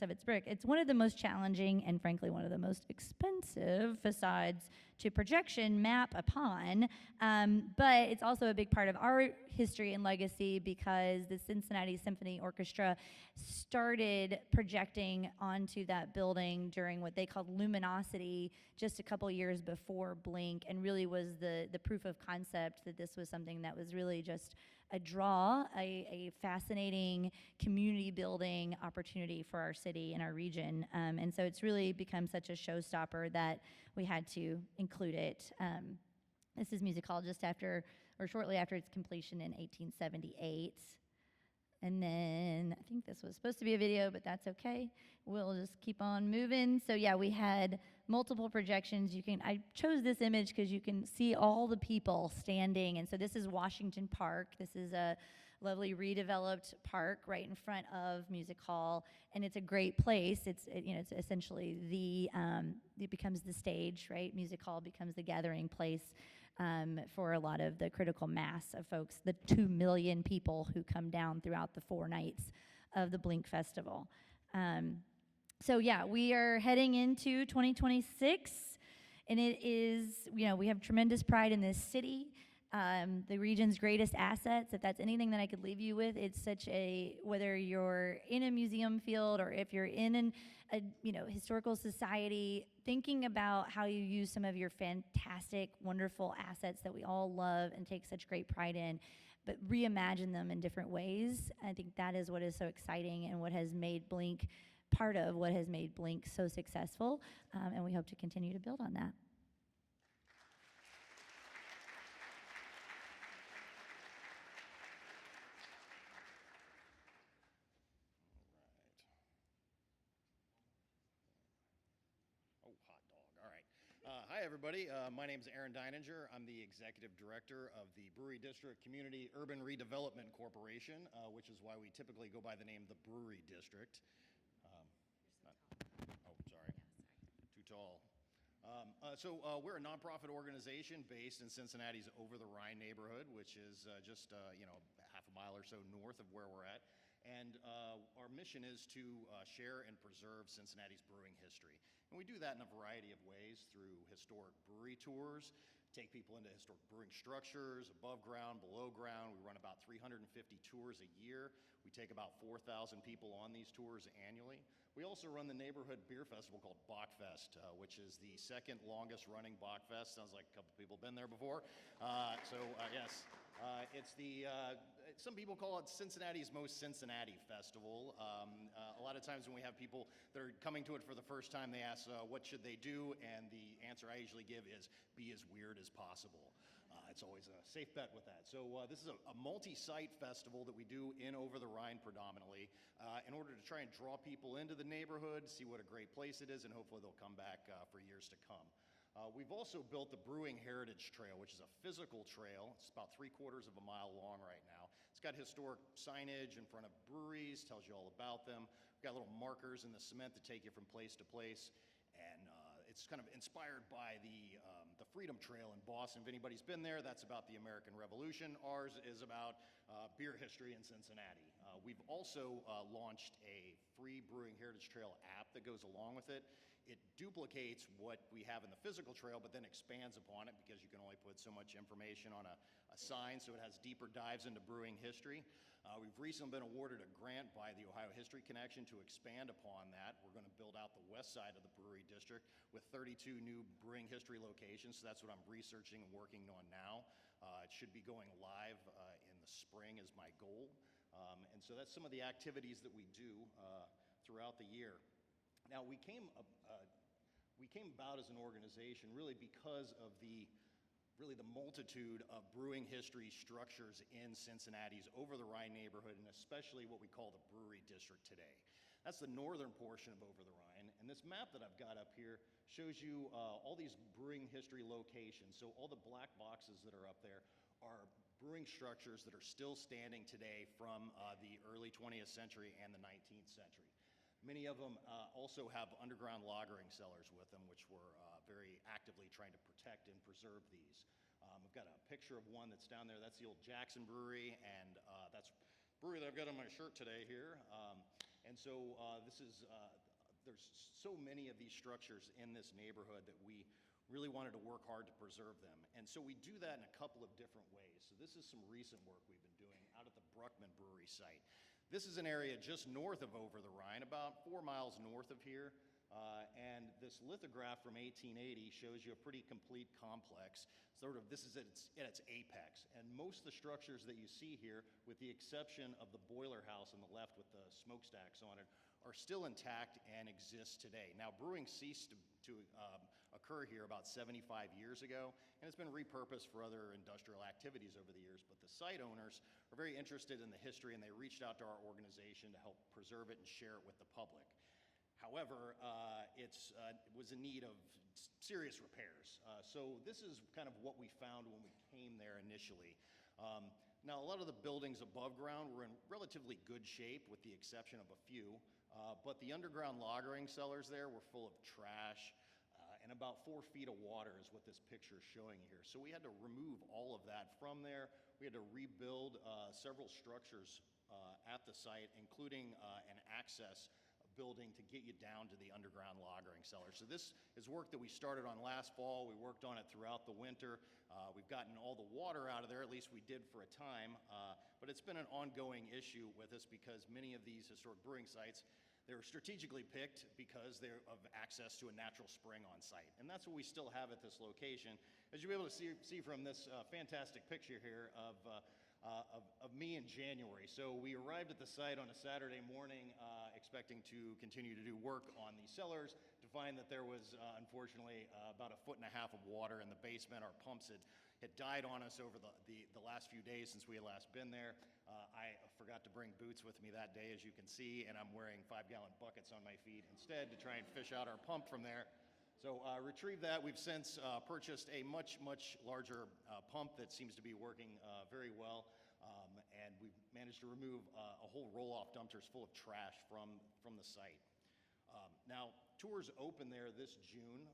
of its brick, it's one of the most challenging and frankly one of the most expensive facades to projection map upon. But it's also a big part of our history and legacy because the Cincinnati Symphony Orchestra started projecting onto that building during what they called luminosity just a couple years before Blink, and really was the proof of concept that this was something that was really just a draw, a fascinating community building opportunity for our city and our region. And so it's really become such a showstopper that we had to include it. This is Music Hall just after, or shortly after its completion in 1878. And then I think this was supposed to be a video, but that's okay. We'll just keep on moving. So yeah, we had multiple projections. I chose this image because you can see all the people standing. And so this is Washington Park. This is a lovely redeveloped park right in front of Music Hall, and it's a great place. It's essentially it becomes the stage, right? Music Hall becomes the gathering place for a lot of the critical mass of folks, the 2 million people who come down throughout the 4 nights of the Blink Festival. So yeah, we are heading into 2026, and it is, we have tremendous pride in this city. The region's greatest assets, if that's anything that I could leave you with, it's whether you're in a museum field or if you're in a historical society, thinking about how you use some of your fantastic, wonderful assets that we all love and take such great pride in, but reimagine them in different ways. I think that is what is so exciting and what has made Blink part of what has made Blink so successful, and we hope to continue to build on that. Oh, hot dog. All right. Hi, everybody. My name is Deininger. I'm the executive director of the Brewery District Community Urban Redevelopment Corporation, which is why we typically go by the name the Brewery District. Oh, sorry. Too tall. We're a nonprofit organization based in Cincinnati's Over the Rhine neighborhood, which is just half a mile or so north of where we're at. And our mission is to share and preserve Cincinnati's brewing history. And we do that in a variety of ways through historic brewery tours, take people into historic brewing structures, above ground, below ground. We run about 350 tours a year. We take about 4,000 people on these tours annually. We also run the neighborhood beer festival called Bachfest, which is the second longest running Bachfest. Sounds like a couple people been there before. Yes. It's some people call it Cincinnati's most Cincinnati festival. A lot of times when we have people that are coming to it for the first time, they ask, what should they do? And the answer I usually give is, be as weird as possible. It's always a safe bet with that. So this is a multi-site festival that we do in Over the Rhine predominantly in order to try and draw people into the neighborhood, see what a great place it is, and hopefully they'll come back for years to come. We've also built the Brewing Heritage Trail, which is a physical trail. It's about 3/4 of a mile long right now. It's got historic signage in front of breweries, tells you all about them. We've got little markers in the cement to take you from place to place. And it's kind of inspired by the Freedom Trail in Boston. If anybody's been there, that's about the American Revolution. Ours is about beer history in Cincinnati. We've also launched a free Brewing Heritage Trail app that goes along with it. It duplicates what we have in the physical trail, but then expands upon it because you can only put so much information on a sign, so it has deeper dives into brewing history. We've recently been awarded a grant by the Ohio History Connection to expand upon that. We're going to build out the west side of the brewery district with 32 new brewing history locations, so that's what I'm researching and working on now. It should be going live in the spring is my goal. And so that's some of the activities that we do throughout the year. Now, we came about as an organization really because of the multitude of brewing history structures in Cincinnati's Over the Rhine neighborhood, and especially what we call the Brewery District today. That's the northern portion of Over the Rhine, and this map that I've got up here shows you all these brewing history locations. So all the black boxes that are up there are brewing structures that are still standing today from the early 20th century and the 19th century. Many of them also have underground lagering cellars with them, which we're very actively trying to protect and preserve these. I've got a picture of one that's down there. That's the old Jackson Brewery, and that's the brewery that I've got on my shirt today here. There's so many of these structures in this neighborhood that we really wanted to work hard to preserve them. And so we do that in a couple of different ways. So this is some recent work we've been doing out at the Bruckman Brewery site. This is an area just north of Over the Rhine, about 4 miles north of here. And this lithograph from 1880 shows you a pretty complete complex. This is at its apex. And most of the structures that you see here, with the exception of the boiler house on the left with the smokestacks on it, are still intact and exist today. Now, brewing ceased to occur here about 75 years ago, and it's been repurposed for other industrial activities over the years. But the site owners are very interested in the history, and they reached out to our organization to help preserve it and share it with the public. However, it was in need of serious repairs. So this is kind of what we found when we came there initially. Now, a lot of the buildings above ground were in relatively good shape, with the exception of a few. But the underground lagering cellars there were full of trash, and about 4 feet of water is what this picture is showing you here. So we had to remove all of that from there. We had to rebuild several structures at the site, including an access building to get you down to the underground lagering cellar. So this is work that we started on last fall. We worked on it throughout the winter. We've gotten all the water out of there, at least we did for a time, but it's been an ongoing issue with us because many of these historic brewing sites, they were strategically picked because they're of access to a natural spring on site. And that's what we still have at this location. As you'll be able to see from this fantastic picture here of of me in January. So we arrived at the site on a Saturday morning, expecting to continue to do work on the cellars, to find that there was, unfortunately, about 1.5 feet of water in the basement. Our pumps had died on us over the last few days since we had last been there. I forgot to bring boots with me that day, as you can see, and I'm wearing 5-gallon buckets on my feet instead to try and fish out our pump from there. So retrieved that. We've since purchased a much larger pump that seems to be working very well, and we've managed to remove a whole roll-off dumpsters full of trash from the site. Now, tours open there this June,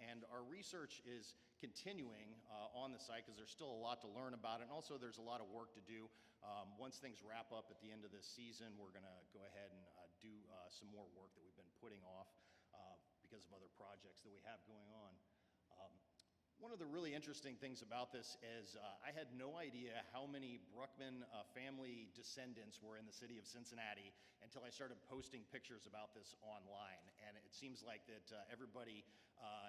and our research is continuing on the site because there's still a lot to learn about it, and also there's a lot of work to do. Once things wrap up at the end of this season, we're going to go ahead and do some more work that we've been putting off because of other projects that we have going on. One of the really interesting things about this is I had no idea how many Bruckman family descendants were in the city of Cincinnati until I started posting pictures about this online. And it seems like that everybody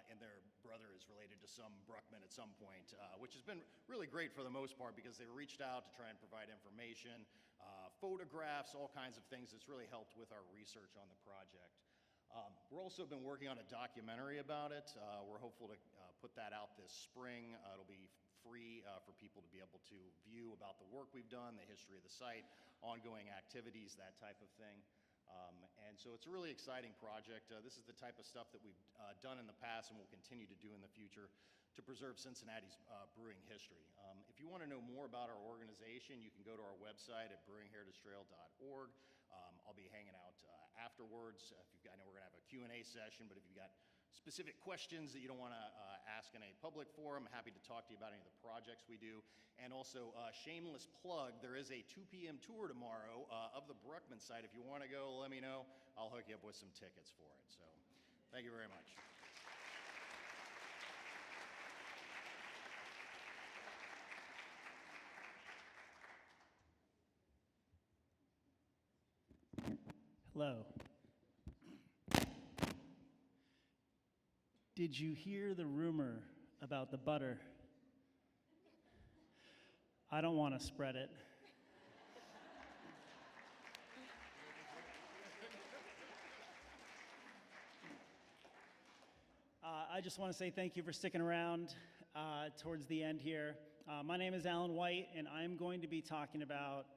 and their brother is related to some Bruckman at some point, which has been really great for the most part because they reached out to try and provide information, photographs, all kinds of things. It's really helped with our research on the project. We're also been working on a documentary about it. We're hopeful to put that out this spring. It'll be free for people to be able to view about the work we've done, the history of the site, ongoing activities, that type of thing. And so it's a really exciting project. This is the type of stuff that we've done in the past and will continue to do in the future to preserve Cincinnati's brewing history. If you want to know more about our organization, you can go to our website at brewingheritage.org. I'll be hanging out afterwards. I know we're going to have a Q&A session, but if you've got specific questions that you don't want to ask in a public forum, I'm happy to talk to you about any of the projects we do. And also, shameless plug, there is a 2 p.m. tour tomorrow of the Bruckman site. If you want to go, let me know. I'll hook you up with some tickets for it. So thank you very much. Hello. Did you hear the rumor about the butter? I don't want to spread it. I just want to say thank you for sticking around towards the end here. My name is Alan Wight, and I'm going to be talking about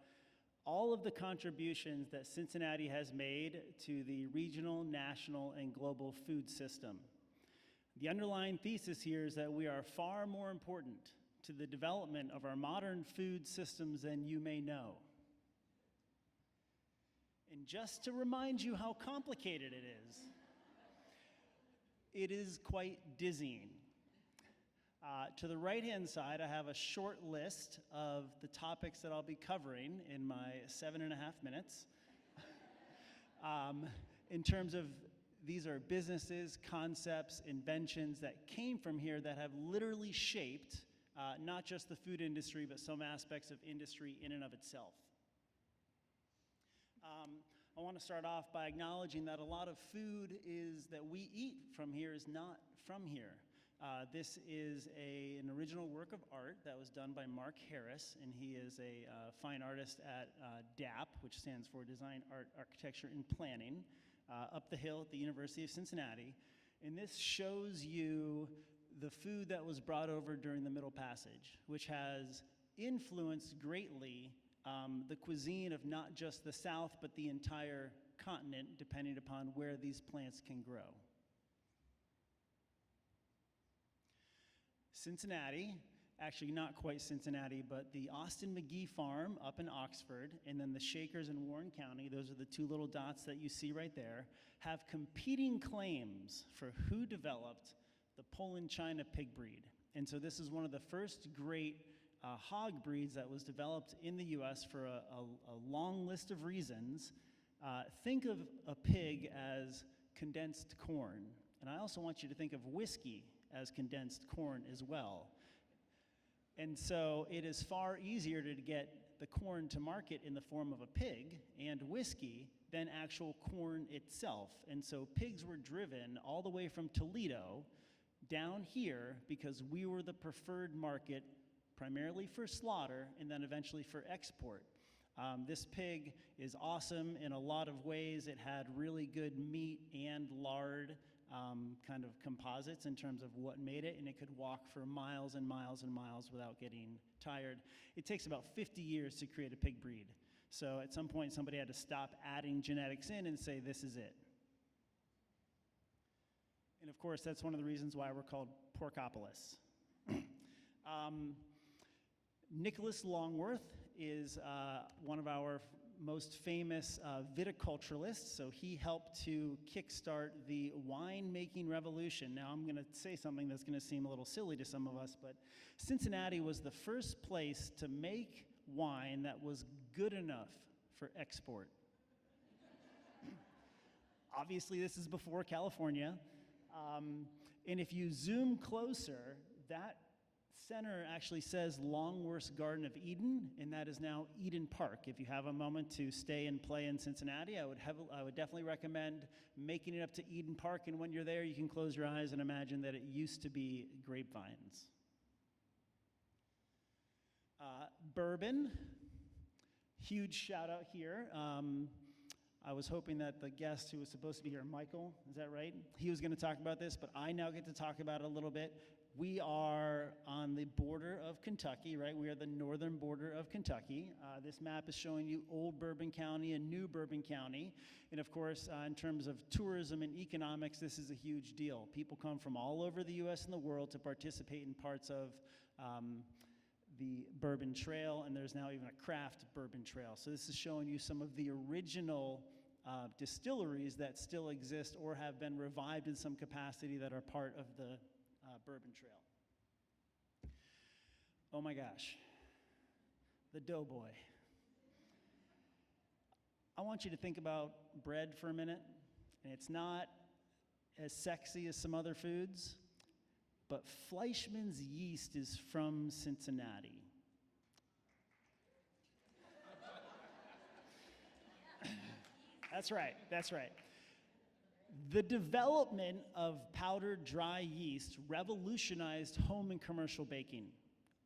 all of the contributions that Cincinnati has made to the regional, national, and global food system. The underlying thesis here is that we are far more important to the development of our modern food systems than you may know. And just to remind you how complicated it is quite dizzying. To the right-hand side, I have a short list of the topics that I'll be covering in my 7.5 minutes. In terms of, these are businesses, concepts, inventions that came from here that have literally shaped not just the food industry, but some aspects of industry in and of itself. I want to start off by acknowledging that a lot of food that we eat from here is not from here. This is an original work of art that was done by Mark Harris, and he is a fine artist at DAP, which stands for Design, Art, Architecture, and Planning, up the hill at the University of Cincinnati. And this shows you the food that was brought over during the Middle Passage, which has influenced greatly the cuisine of not just the South, but the entire continent, depending upon where these plants can grow. Cincinnati, actually not quite Cincinnati, but the Austin McGee Farm up in Oxford, and then the Shakers in Warren County, those are the two little dots that you see right there, have competing claims for who developed the Poland China pig breed. And so this is one of the first great hog breeds that was developed in the US for a long list of reasons. Think of a pig as condensed corn. And I also want you to think of whiskey as condensed corn as well. And so it is far easier to get the corn to market in the form of a pig and whiskey than actual corn itself. And so pigs were driven all the way from Toledo down here because we were the preferred market primarily for slaughter and then eventually for export. This pig is awesome in a lot of ways. It had really good meat and lard kind of composites in terms of what made it, and it could walk for miles and miles and miles without getting tired. It takes about 50 years to create a pig breed. So at some point, somebody had to stop adding genetics in and say, this is it. And of course, that's one of the reasons why we're called Porkopolis. Nicholas Longworth is one of our most famous viticulturalists, so he helped to kickstart the wine-making revolution. Now, I'm going to say something that's going to seem a little silly to some of us, but Cincinnati was the first place to make wine that was good enough for export. Obviously, this is before California. And if you zoom closer, that center actually says Longworth's Garden of Eden, and that is now Eden Park. If you have a moment to stay and play in Cincinnati, I would definitely recommend making it up to Eden Park, and when you're there, you can close your eyes and imagine that it used to be grapevines. Bourbon, huge shout out here. I was hoping that the guest who was supposed to be here, Michael, is that right? He was going to talk about this, but I now get to talk about it a little bit. We are on the border of Kentucky, right? We are the northern border of Kentucky. This map is showing you old Bourbon County and new Bourbon County. And of course, in terms of tourism and economics, this is a huge deal. People come from all over the US and the world to participate in parts of the Bourbon Trail, and there's now even a craft Bourbon Trail. So this is showing you some of the original distilleries that still exist or have been revived in some capacity that are part of the Bourbon Trail. Oh my gosh, the Doughboy. I want you to think about bread for a minute, and it's not as sexy as some other foods, but Fleischmann's yeast is from Cincinnati. That's right, that's right. The development of powdered dry yeast revolutionized home and commercial baking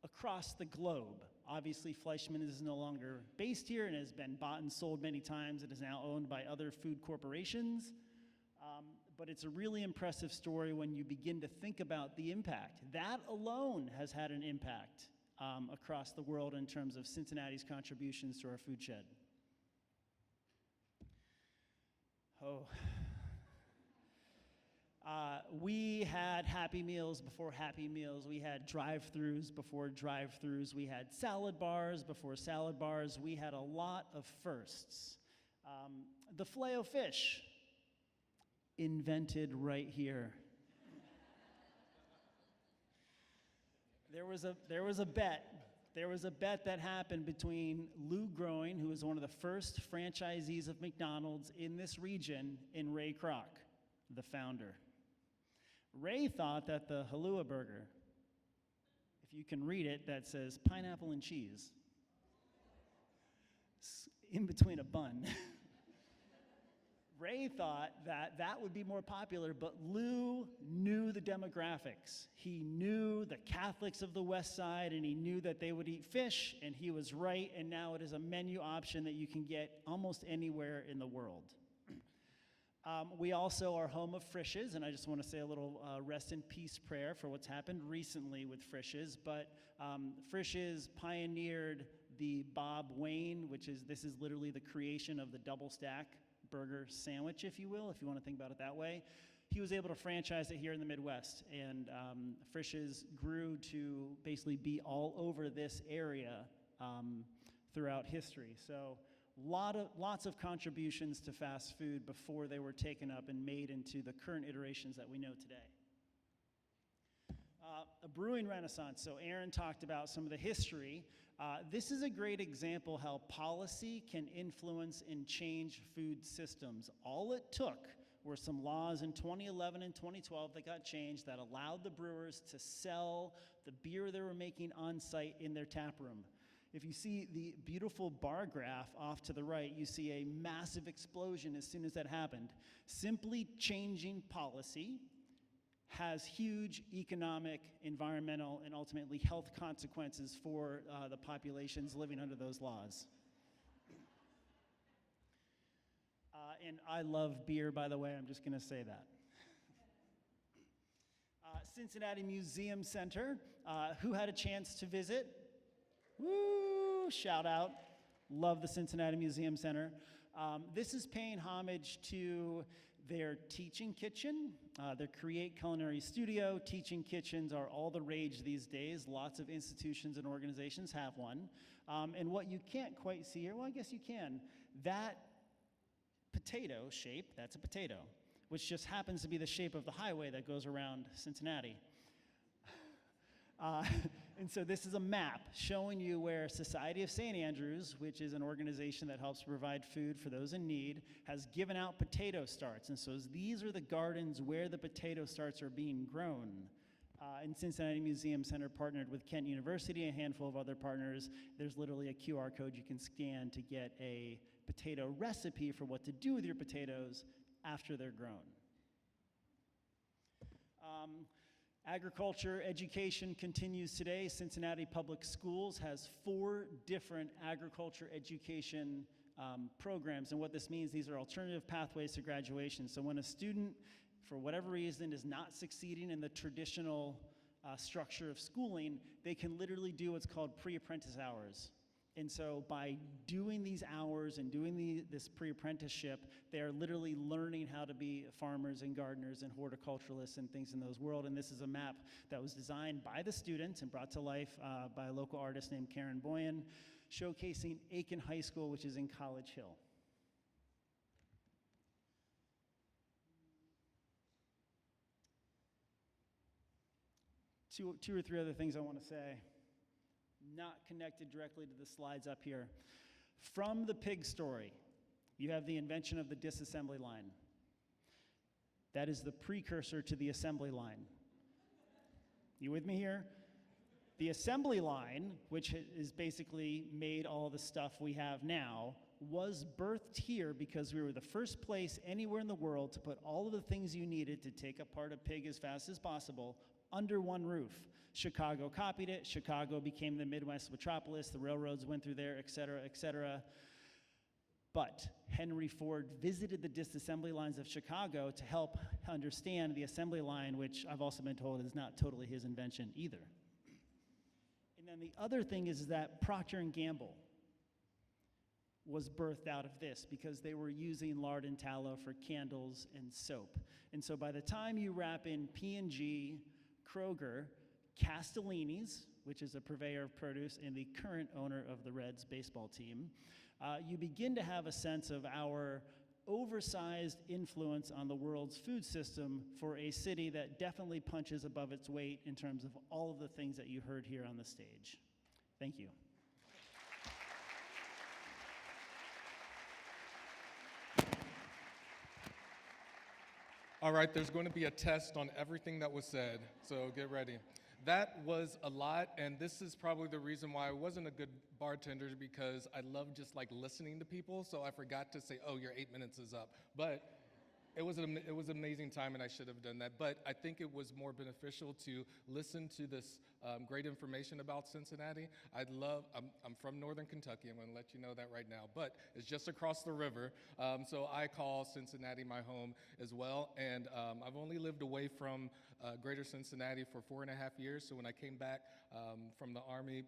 across the globe. Obviously, Fleischmann is no longer based here and has been bought and sold many times. It is now owned by other food corporations. But it's a really impressive story when you begin to think about the impact. That alone has had an impact across the world in terms of Cincinnati's contributions to our food shed. Oh. We had Happy Meals before Happy Meals. We had drive-thrus before drive-thrus. We had salad bars before salad bars. We had a lot of firsts. The Filet-O-Fish, invented right here. There was a bet that happened between Lou Growing, who was one of the first franchisees of McDonald's in this region, and Ray Kroc, the founder. Ray thought that the Halua burger, if you can read it, that says pineapple and cheese in between a bun. Ray thought that that would be more popular, but Lou knew the demographics. He knew the Catholics of the West Side, and he knew that they would eat fish, and he was right, and now it is a menu option that you can get almost anywhere in the world. We also are home of Frisch's, and I just want to say a little rest in peace prayer for what's happened recently with Frisch's, but Frisch's pioneered the Bob Wayne, this is literally the creation of the double stack burger sandwich, if you will, if you want to think about it that way. He was able to franchise it here in the Midwest, and Frisch's grew to basically be all over this area throughout history. So lots of contributions to fast food before they were taken up and made into the current iterations that we know today. A brewing renaissance. So Aaron talked about some of the history. This is a great example how policy can influence and change food systems. All it took were some laws in 2011 and 2012 that got changed that allowed the brewers to sell the beer they were making on site in their tap room. If you see the beautiful bar graph off to the right, you see a massive explosion as soon as that happened. Simply changing policy has huge economic, environmental, and ultimately health consequences for the populations living under those laws. And I love beer, by the way, I'm just going to say that. Cincinnati Museum Center, who had a chance to visit? Woo, shout out. Love the Cincinnati Museum Center. This is paying homage to their teaching kitchen, their Create Culinary Studio. Teaching kitchens are all the rage these days. Lots of institutions and organizations have one. And what you can't quite see here, well, I guess you can, that potato shape, that's a potato, which just happens to be the shape of the highway that goes around Cincinnati. And so this is a map showing you where Society of St. Andrews, which is an organization that helps provide food for those in need, has given out potato starts. And so these are the gardens where the potato starts are being grown. And Cincinnati Museum Center partnered with Kent University, a handful of other partners. There's literally a QR code you can scan to get a potato recipe for what to do with your potatoes after they're grown. Agriculture education continues today. Cincinnati Public Schools has 4 different agriculture education programs, and what this means, these are alternative pathways to graduation. So when a student, for whatever reason, is not succeeding in the traditional structure of schooling, they can literally do what's called pre-apprentice hours. And so by doing these hours and doing this pre-apprenticeship, they are literally learning how to be farmers and gardeners and horticulturalists and things in those world. And this is a map that was designed by the students and brought to life by a local artist named Karen Boyan, showcasing Aiken High School, which is in College Hill. Two or three other things I want to say, not connected directly to the slides up here. From the pig story, you have the invention of the disassembly line. That is the precursor to the assembly line. You with me here? The assembly line, which is basically made all the stuff we have now, was birthed here because we were the first place anywhere in the world to put all of the things you needed to take apart a pig as fast as possible under one roof. Chicago copied it. Chicago became the Midwest metropolis. The railroads went through there, et cetera, et cetera. But Henry Ford visited the disassembly lines of Chicago to help understand the assembly line, which I've also been told is not totally his invention either. And then the other thing is that Procter & Gamble was birthed out of this because they were using lard and tallow for candles and soap. And so by the time you wrap in P&G, Kroger, Castellini's, which is a purveyor of produce and the current owner of the Reds baseball team, you begin to have a sense of our oversized influence on the world's food system for a city that definitely punches above its weight in terms of all of the things that you heard here on the stage. Thank you. All right, there's going to be a test on everything that was said, so get ready. That was a lot, and this is probably the reason why I wasn't a good bartender, because I love just like listening to people, so I forgot to say, oh, your 8 minutes is up. But it was an amazing time, and I should have done that. But I think it was more beneficial to listen to this great information about Cincinnati. I'm from Northern Kentucky. I'm going to let you know that right now. But it's just across the river, so I call Cincinnati my home as well. And I've only lived away from greater Cincinnati for 4.5 years. So when I came back from the Army,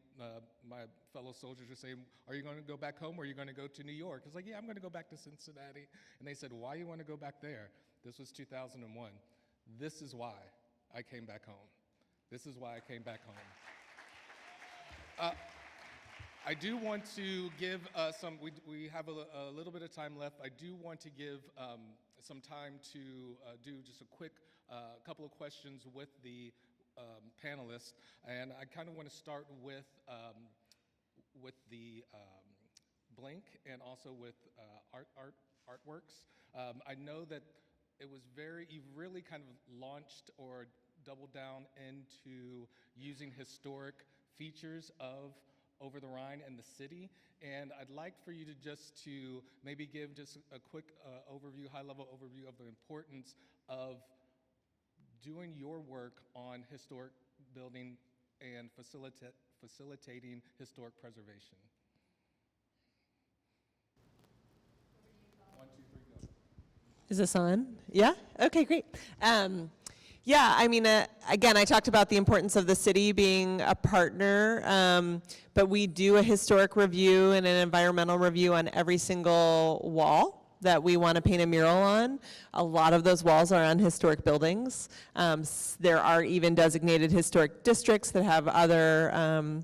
my fellow soldiers were saying, are you going to go back home or are you going to go to New York? I was like, yeah, I'm going to go back to Cincinnati. And they said, why do you want to go back there? This was 2001. This is why I came back home. This is why I came back home. I do want to give we have a little bit of time left. I do want to give some time to do just a quick couple of questions with the panelists. And I kind of want to start with the Blink and also with artworks. I know that it was you've really kind of launched or doubled down into using historic features of Over the Rhine and the city. And I'd like for you to maybe give just a quick overview, high-level overview of the importance of doing your work on historic building and facilitating historic preservation. 1, 2, 3, go. Is this on? Yeah? Okay, great. Yeah, I mean, again, I talked about the importance of the city being a partner, but we do a historic review and an environmental review on every single wall that we want to paint a mural on. A lot of those walls are on historic buildings. There are even designated historic districts that have other,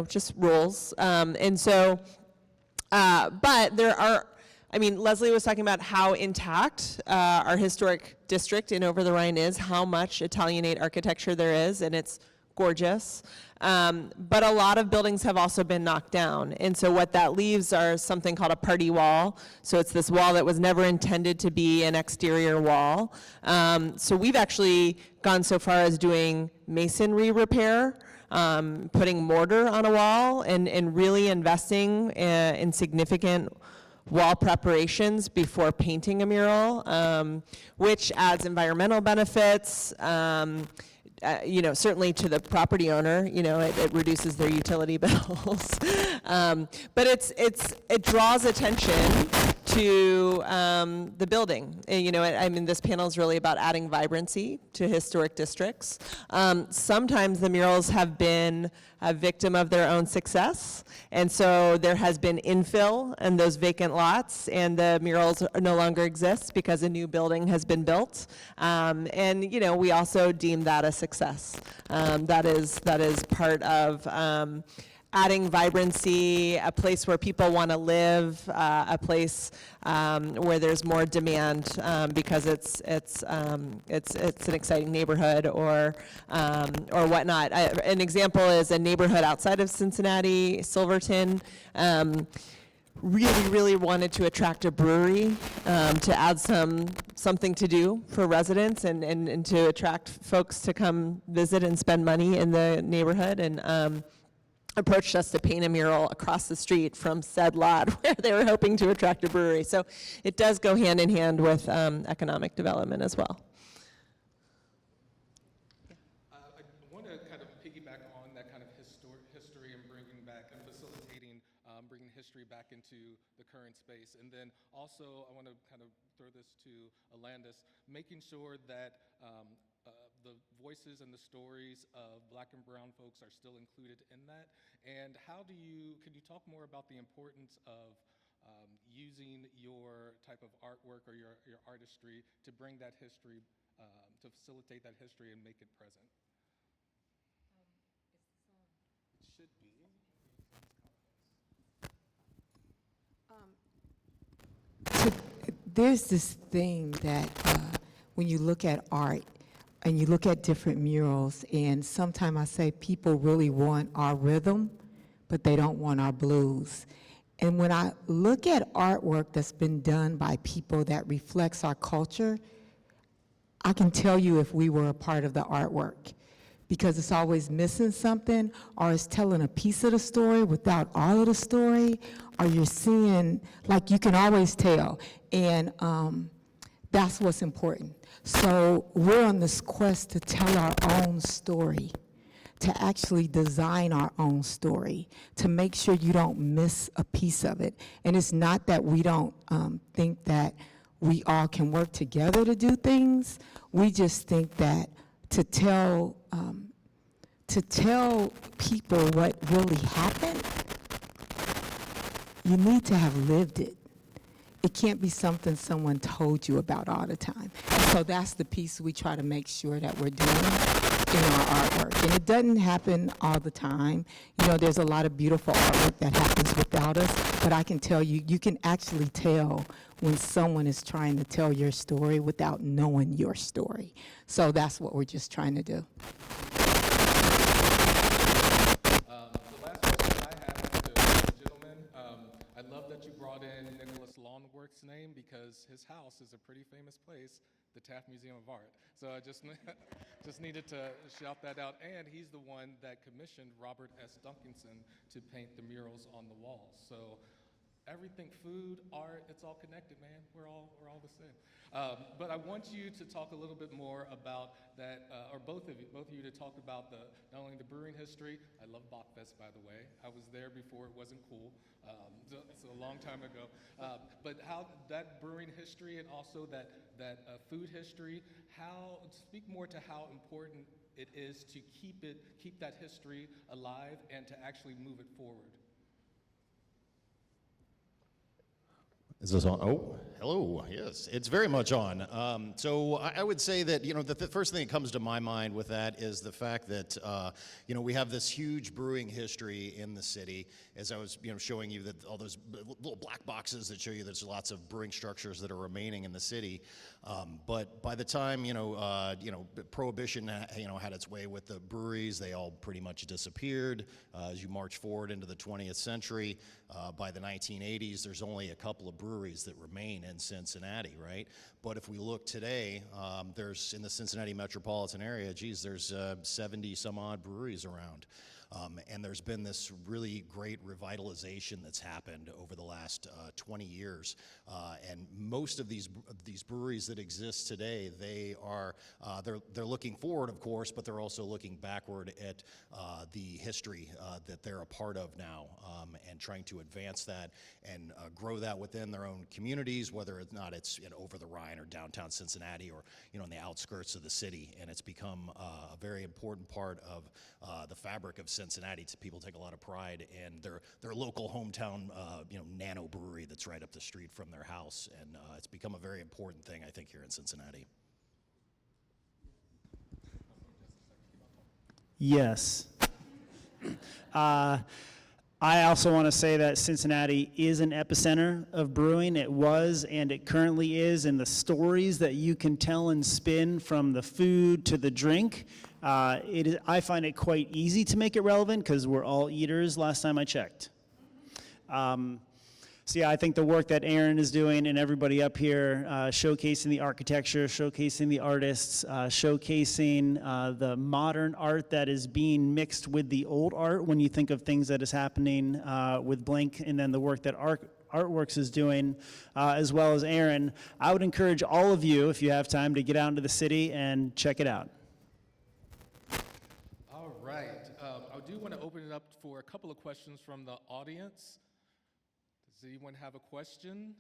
just rules. And so, but there are, I mean, Leslie was talking about how intact our historic district in Over the Rhine is, how much Italianate architecture there is, and it's gorgeous. But a lot of buildings have also been knocked down. And so what that leaves are something called a party wall. So it's this wall that was never intended to be an exterior wall. So we've actually gone so far as doing masonry repair, putting mortar on a wall, and really investing in significant wall preparations before painting a mural, which adds environmental benefits, certainly to the property owner, it reduces their utility bills. But it draws attention to the building. And, this panel is really about adding vibrancy to historic districts. Sometimes the murals have been a victim of their own success, and so there has been infill in those vacant lots, and the murals no longer exist because a new building has been built. We also deem that a success. That is part of adding vibrancy, a place where people want to live, a place where there's more demand because it's an exciting neighborhood or whatnot. An example is a neighborhood outside of Cincinnati, Silverton. Really wanted to attract a brewery to add something to do for residents and to attract folks to come visit and spend money in the neighborhood, and approached us to paint a mural across the street from said lot where they were hoping to attract a brewery. So it does go hand in hand with economic development as well. I want to kind of piggyback on that kind of history and bringing back and facilitating bringing history back into the current space. And then also I want to kind of throw this to Alandes, making sure that the voices and the stories of Black and brown folks are still included in that. And can you talk more about the importance of using your type of artwork or your artistry to bring that history, to facilitate that history and make it present? It should be. There's this thing that when you look at art and you look at different murals, and sometimes I say people really want our rhythm, but they don't want our blues. And when I look at artwork that's been done by people that reflects our culture, I can tell you if we were a part of the artwork, because it's always missing something, or it's telling a piece of the story without all of the story, or you're seeing, like, you can always tell. And that's what's important. So we're on this quest to tell our own story, to actually design our own story, to make sure you don't miss a piece of it. And it's not that we don't think that we all can work together to do things. We just think that to tell people what really happened, you need to have lived it. It can't be something someone told you about all the time. And so that's the piece we try to make sure that we're doing in our artwork. And it doesn't happen all the time. There's a lot of beautiful artwork that happens without us, but I can tell you, you can actually tell when someone is trying to tell your story without knowing your story. So that's what we're just trying to do. The last question I have is to the gentleman. I love that you brought in Nicholas Longworth's name, because his house is a pretty famous place, the Taft Museum of Art. So I just needed to shout that out. And he's the one that commissioned Robert S. Duncanson to paint the murals on the walls. So everything, food, art, it's all connected, man. We're all the same. But I want you to talk a little bit more about that, or both of you to talk about not only the brewing history. I love Bachfest, by the way. I was there before it wasn't cool. It's a long time ago. But how that brewing history and also that food history, speak more to how important it is to keep that history alive and to actually move it forward. Is this on? Oh, hello. Yes, it's very much on. So I would say that, the first thing that comes to my mind with that is the fact that, we have this huge brewing history in the city. As I was, showing you that all those little black boxes that show you there's lots of brewing structures that are remaining in the city. But by the time, Prohibition, had its way with the breweries, they all pretty much disappeared. As you march forward into the 20th century, by the 1980s, there's only a couple of breweries that remain in Cincinnati, right? But if we look today, there's, in the Cincinnati metropolitan area, there's 70 some odd breweries around. And there's been this really great revitalization that's happened over the last 20 years. And most of these breweries that exist today, they're looking forward, of course, but they're also looking backward at the history that they're a part of now, and trying to advance that and grow that within their own communities, whether it's over the Rhine or downtown Cincinnati or in the outskirts of the city. And it's become a very important part of the fabric of Cincinnati. People take a lot of pride in their local hometown, nano brewery that's right up the street from their house, and it's become a very important thing, I think, here in Cincinnati. Yes. I also want to say that Cincinnati is an epicenter of brewing. It was, and it currently is, and the stories that you can tell and spin from the food to the drink, I find it quite easy to make it relevant because we're all eaters last time I checked. So yeah, I think the work that Aaron is doing and everybody up here, showcasing the architecture, showcasing the artists, showcasing the modern art that is being mixed with the old art when you think of things that is happening with Blink, and then the work that Artworks is doing, as well as Aaron. I would encourage all of you, if you have time, to get out into the city and check it out. All right. I do want to open it up for a couple of questions from the audience. Does anyone have a question?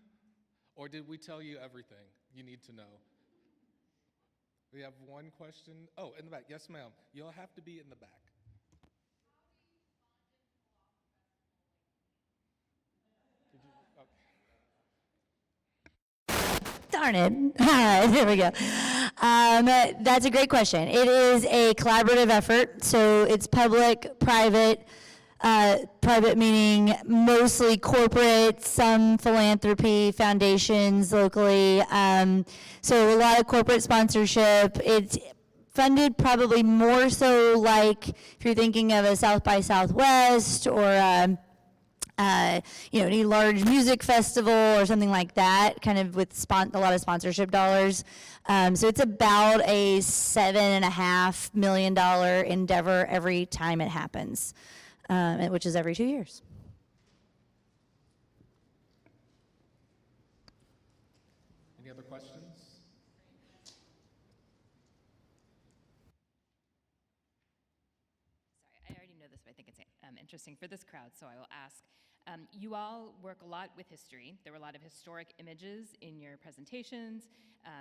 Or did we tell you everything you need to know? We have one question. Oh, in the back. Yes, ma'am. You'll have to be in the back. Darn it. Hi, there we go. That's a great question. It is a collaborative effort, so it's public, private, private meaning mostly corporate, some philanthropy, foundations locally. So a lot of corporate sponsorship. It's funded probably more so like if you're thinking of a South by Southwest or any large music festival or something like that, kind of with a lot of sponsorship dollars. So it's about a $7.5 million endeavor every time it happens, which is every 2 years. Any other questions? Sorry, I already know this, but I think it's interesting for this crowd, so I will ask. You all work a lot with history. There were a lot of historic images in your presentations.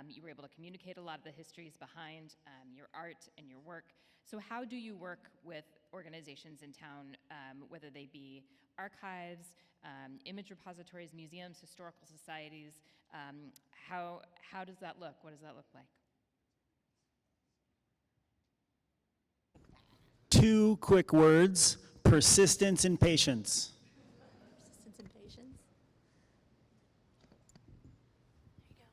You were able to communicate a lot of the histories behind your art and your work. So how do you work with organizations in town, whether they be archives, image repositories, museums, historical societies? How does that look? What does that look like? 2 quick words: persistence and patience. Persistence and patience. There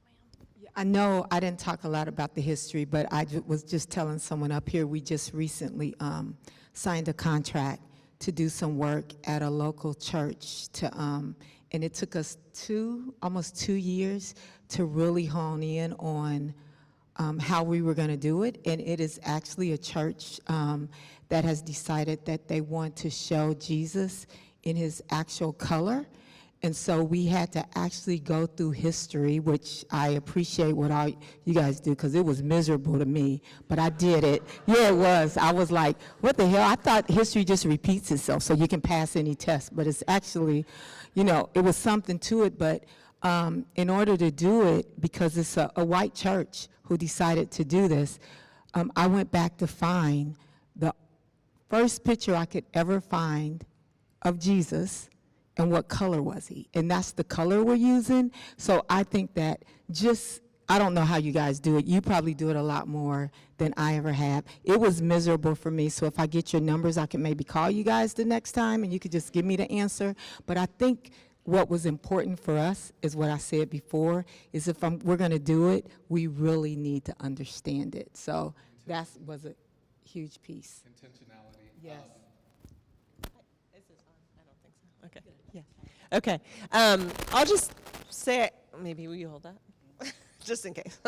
you go, ma'am. I know I didn't talk a lot about the history, but I was just telling someone up here, we just recently signed a contract to do some work at a local church and it took us almost 2 years to really hone in on how we were going to do it. And it is actually a church that has decided that they want to show Jesus in his actual color. And so we had to actually go through history, which I appreciate what all you guys do, because it was miserable to me, but I did it. Yeah, it was. I was like, what the hell? I thought history just repeats itself so you can pass any test, but it's actually, you know, it was something to it, but in order to do it, because it's a white church who decided to do this, I went back to find the first picture I could ever find of Jesus and what color was he. And that's the color we're using. So I think that I don't know how you guys do it. You probably do it a lot more than I ever have. It was miserable for me. So if I get your numbers, I can maybe call you guys the next time and you could just give me the answer. But I think what was important for us is what I said before, is if we're going to do it, we really need to understand it. So that was a huge piece. Intentionality. Yes. Is this on? I don't think so. Okay. Yeah. Okay. I'll just say, maybe will you hold that? Just in case.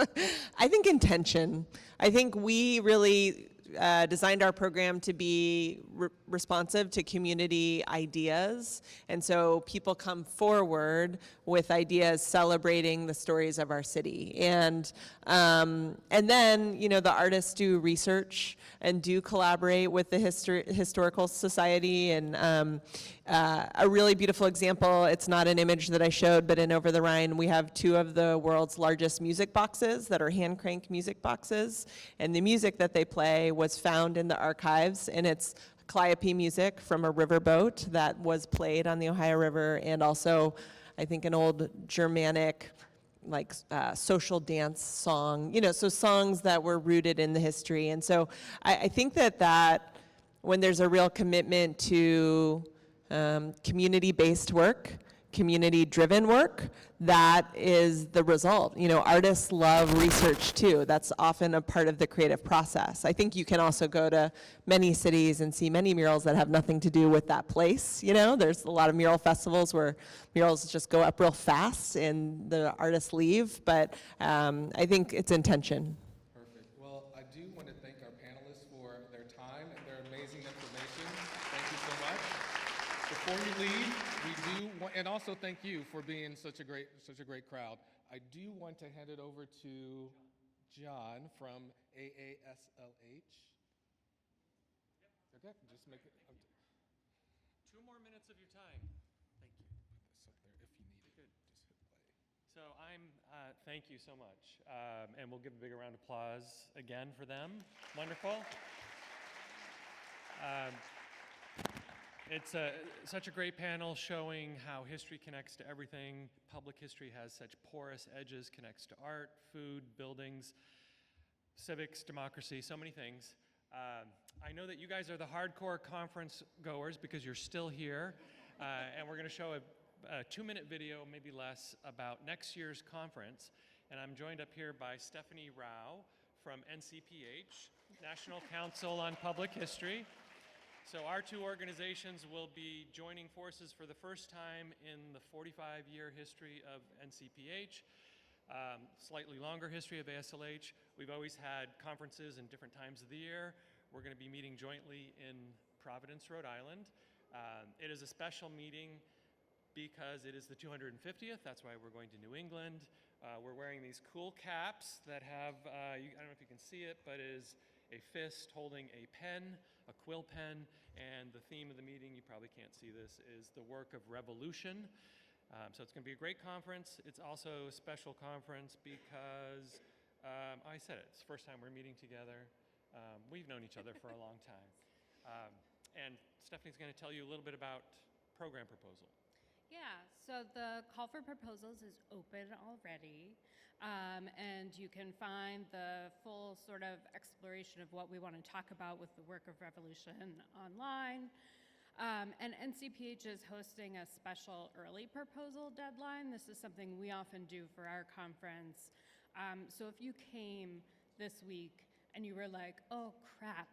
I think intention. I think we really designed our program to be responsive to community ideas. And so people come forward with ideas celebrating the stories of our city. And then, you know, the artists do research and do collaborate with the Historical Society. And a really beautiful example, it's not an image that I showed, but in Over the Rhine, we have two of the world's largest music boxes that are hand crank music boxes. And the music that they play was found in the archives, and it's calliope music from a riverboat that was played on the Ohio River, and also, I think, an old Germanic like social dance song, you know, so songs that were rooted in the history. And so I think that when there's a real commitment to community-based work, community-driven work, that is the result. You know, artists love research too. That's often a part of the creative process. I think you can also go to many cities and see many murals that have nothing to do with that place. You know, there's a lot of mural festivals where murals just go up real fast and the artists leave, but I think it's intention. Perfect. Well, I do want to thank our panelists for their time and their amazing information. Thank you so much. Before you leave, and also thank you for being such a great crowd. I do want to hand it over to John from AASLH. Okay, just make it. 2 more minutes of your time. Thank you. Put this up there if you need it. Good. Just hit play. So thank you so much. And we'll give a big round of applause again for them. Wonderful. It's such a great panel showing how history connects to everything. Public history has such porous edges, connects to art, food, buildings, civics, democracy, so many things. I know that you guys are the hardcore conference goers because you're still here. And we're going to show a 2-minute video, maybe less, about next year's conference. And I'm joined up here by Stephanie Rao from NCPH, National Council on Public History. So our two organizations will be joining forces for the first time in the 45-year history of NCPH, slightly longer history of ASLH. We've always had conferences in different times of the year. We're going to be meeting jointly in Providence, Rhode Island. It is a special meeting because it is the 250th. That's why we're going to New England. We're wearing these cool caps that have, I don't know if you can see it, but it is a fist holding a pen, a quill pen, and the theme of the meeting, you probably can't see this, is the work of revolution. So it's going to be a great conference. It's also a special conference because, I said it, it's the first time we're meeting together. We've known each other for a long time. And Stephanie's going to tell you a little bit about program proposal. Yeah, so the call for proposals is open already. And you can find the full sort of exploration of what we want to talk about with the work of revolution online. And NCPH is hosting a special early proposal deadline. This is something we often do for our conference. So if you came this week and you were like, oh crap,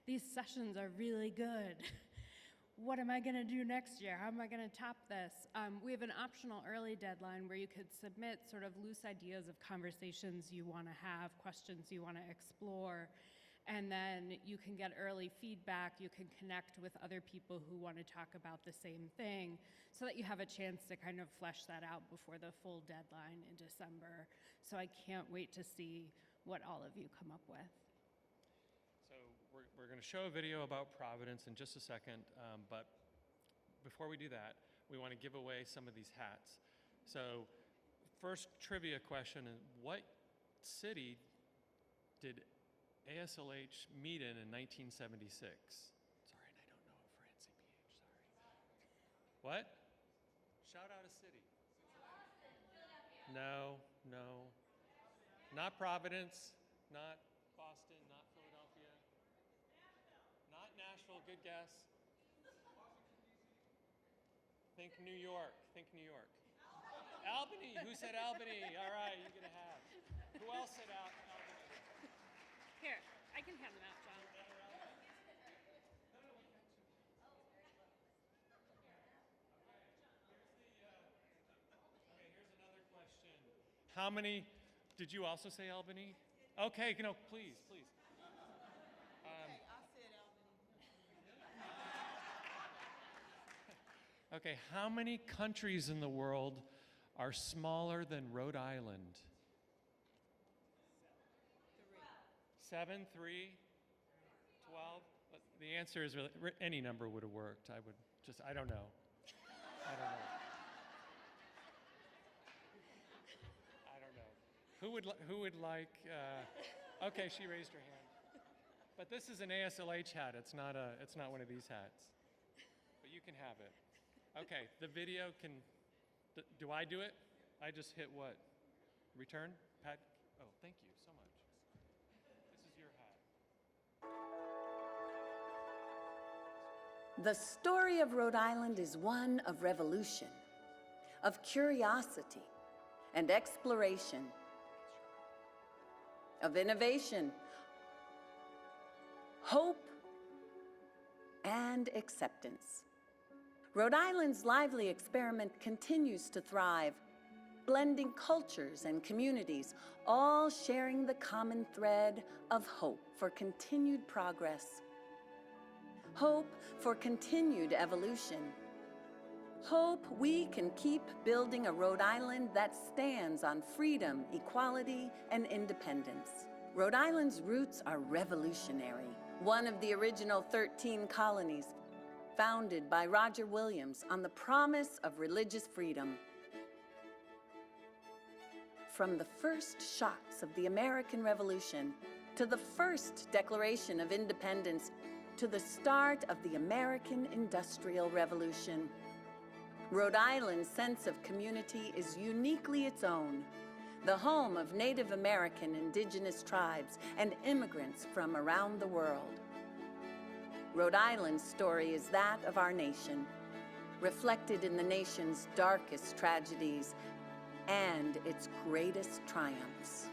these sessions are really good. What am I going to do next year? How am I going to top this? We have an optional early deadline where you could submit sort of loose ideas of conversations you want to have, questions you want to explore. And then you can get early feedback, you can connect with other people who want to talk about the same thing, so that you have a chance to kind of flesh that out before the full deadline in December. So I can't wait to see what all of you come up with. So we're going to show a video about Providence in just a second, but before we do that, we want to give away some of these hats. So first trivia question is, what city did ASLH meet in 1976? Sorry, and I don't know a Francie PH, sorry. What? Shout out a city. No, no. Not Providence, not Boston, not Philadelphia. Not Nashville, good guess. Think New York, think New York. Albany, who said Albany? All right, you get a hat. Who else said Albany? Here, I can hand them out, John. Okay, here's another question. How many, did you also say Albany? Okay, no, please, please. Okay, how many countries in the world are smaller than Rhode Island? 7, 3, 12? The answer is really, any number would have worked. I don't know. I don't know. I don't know. Who would like, okay, she raised her hand. But this is an ASLH hat. It's not one of these hats. But you can have it. Okay, the video can, do I do it? I just hit what? Return? Pat? Oh, thank you so much. This is your hat. The story of Rhode Island is one of revolution, of curiosity and exploration, of innovation, hope, and acceptance. Rhode Island's lively experiment continues to thrive, blending cultures and communities, all sharing the common thread of hope for continued progress. Hope for continued evolution. Hope we can keep building a Rhode Island that stands on freedom, equality, and independence. Rhode Island's roots are revolutionary. One of the original 13 colonies, founded by Roger Williams on the promise of religious freedom. From the first shocks of the American Revolution to the first Declaration of Independence to the start of the American Industrial Revolution, Rhode Island's sense of community is uniquely its own, the home of Native American indigenous tribes and immigrants from around the world. Rhode Island's story is that of our nation, reflected in the nation's darkest tragedies and its greatest triumphs.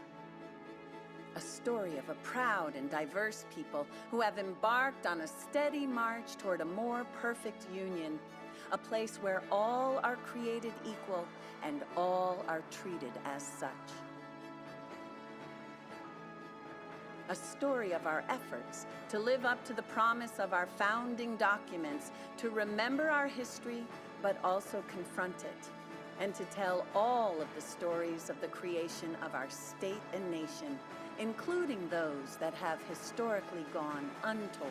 A story of a proud and diverse people who have embarked on a steady march toward a more perfect union, a place where all are created equal and all are treated as such. A story of our efforts to live up to the promise of our founding documents, to remember our history, but also confront it, and to tell all of the stories of the creation of our state and nation, including those that have historically gone untold.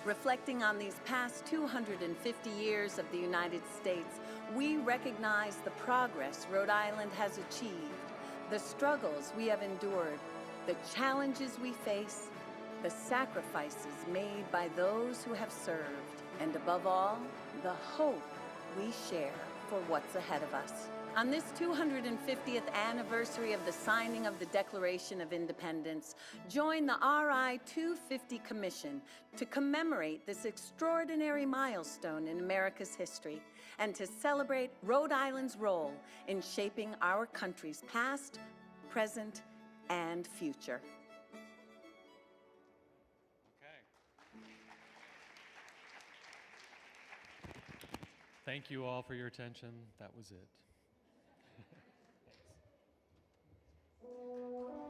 Reflecting on these past 250 years of the United States, we recognize the progress Rhode Island has achieved, the struggles we have endured, the challenges we face, the sacrifices made by those who have served, and above all, the hope we share for what's ahead of us. On this 250th anniversary of the signing of the Declaration of Independence, join the RI 250 Commission to commemorate this extraordinary milestone in America's history and to celebrate Rhode Island's role in shaping our country's past, present, and future. Okay. Thank you all for your attention. That was it. Thanks.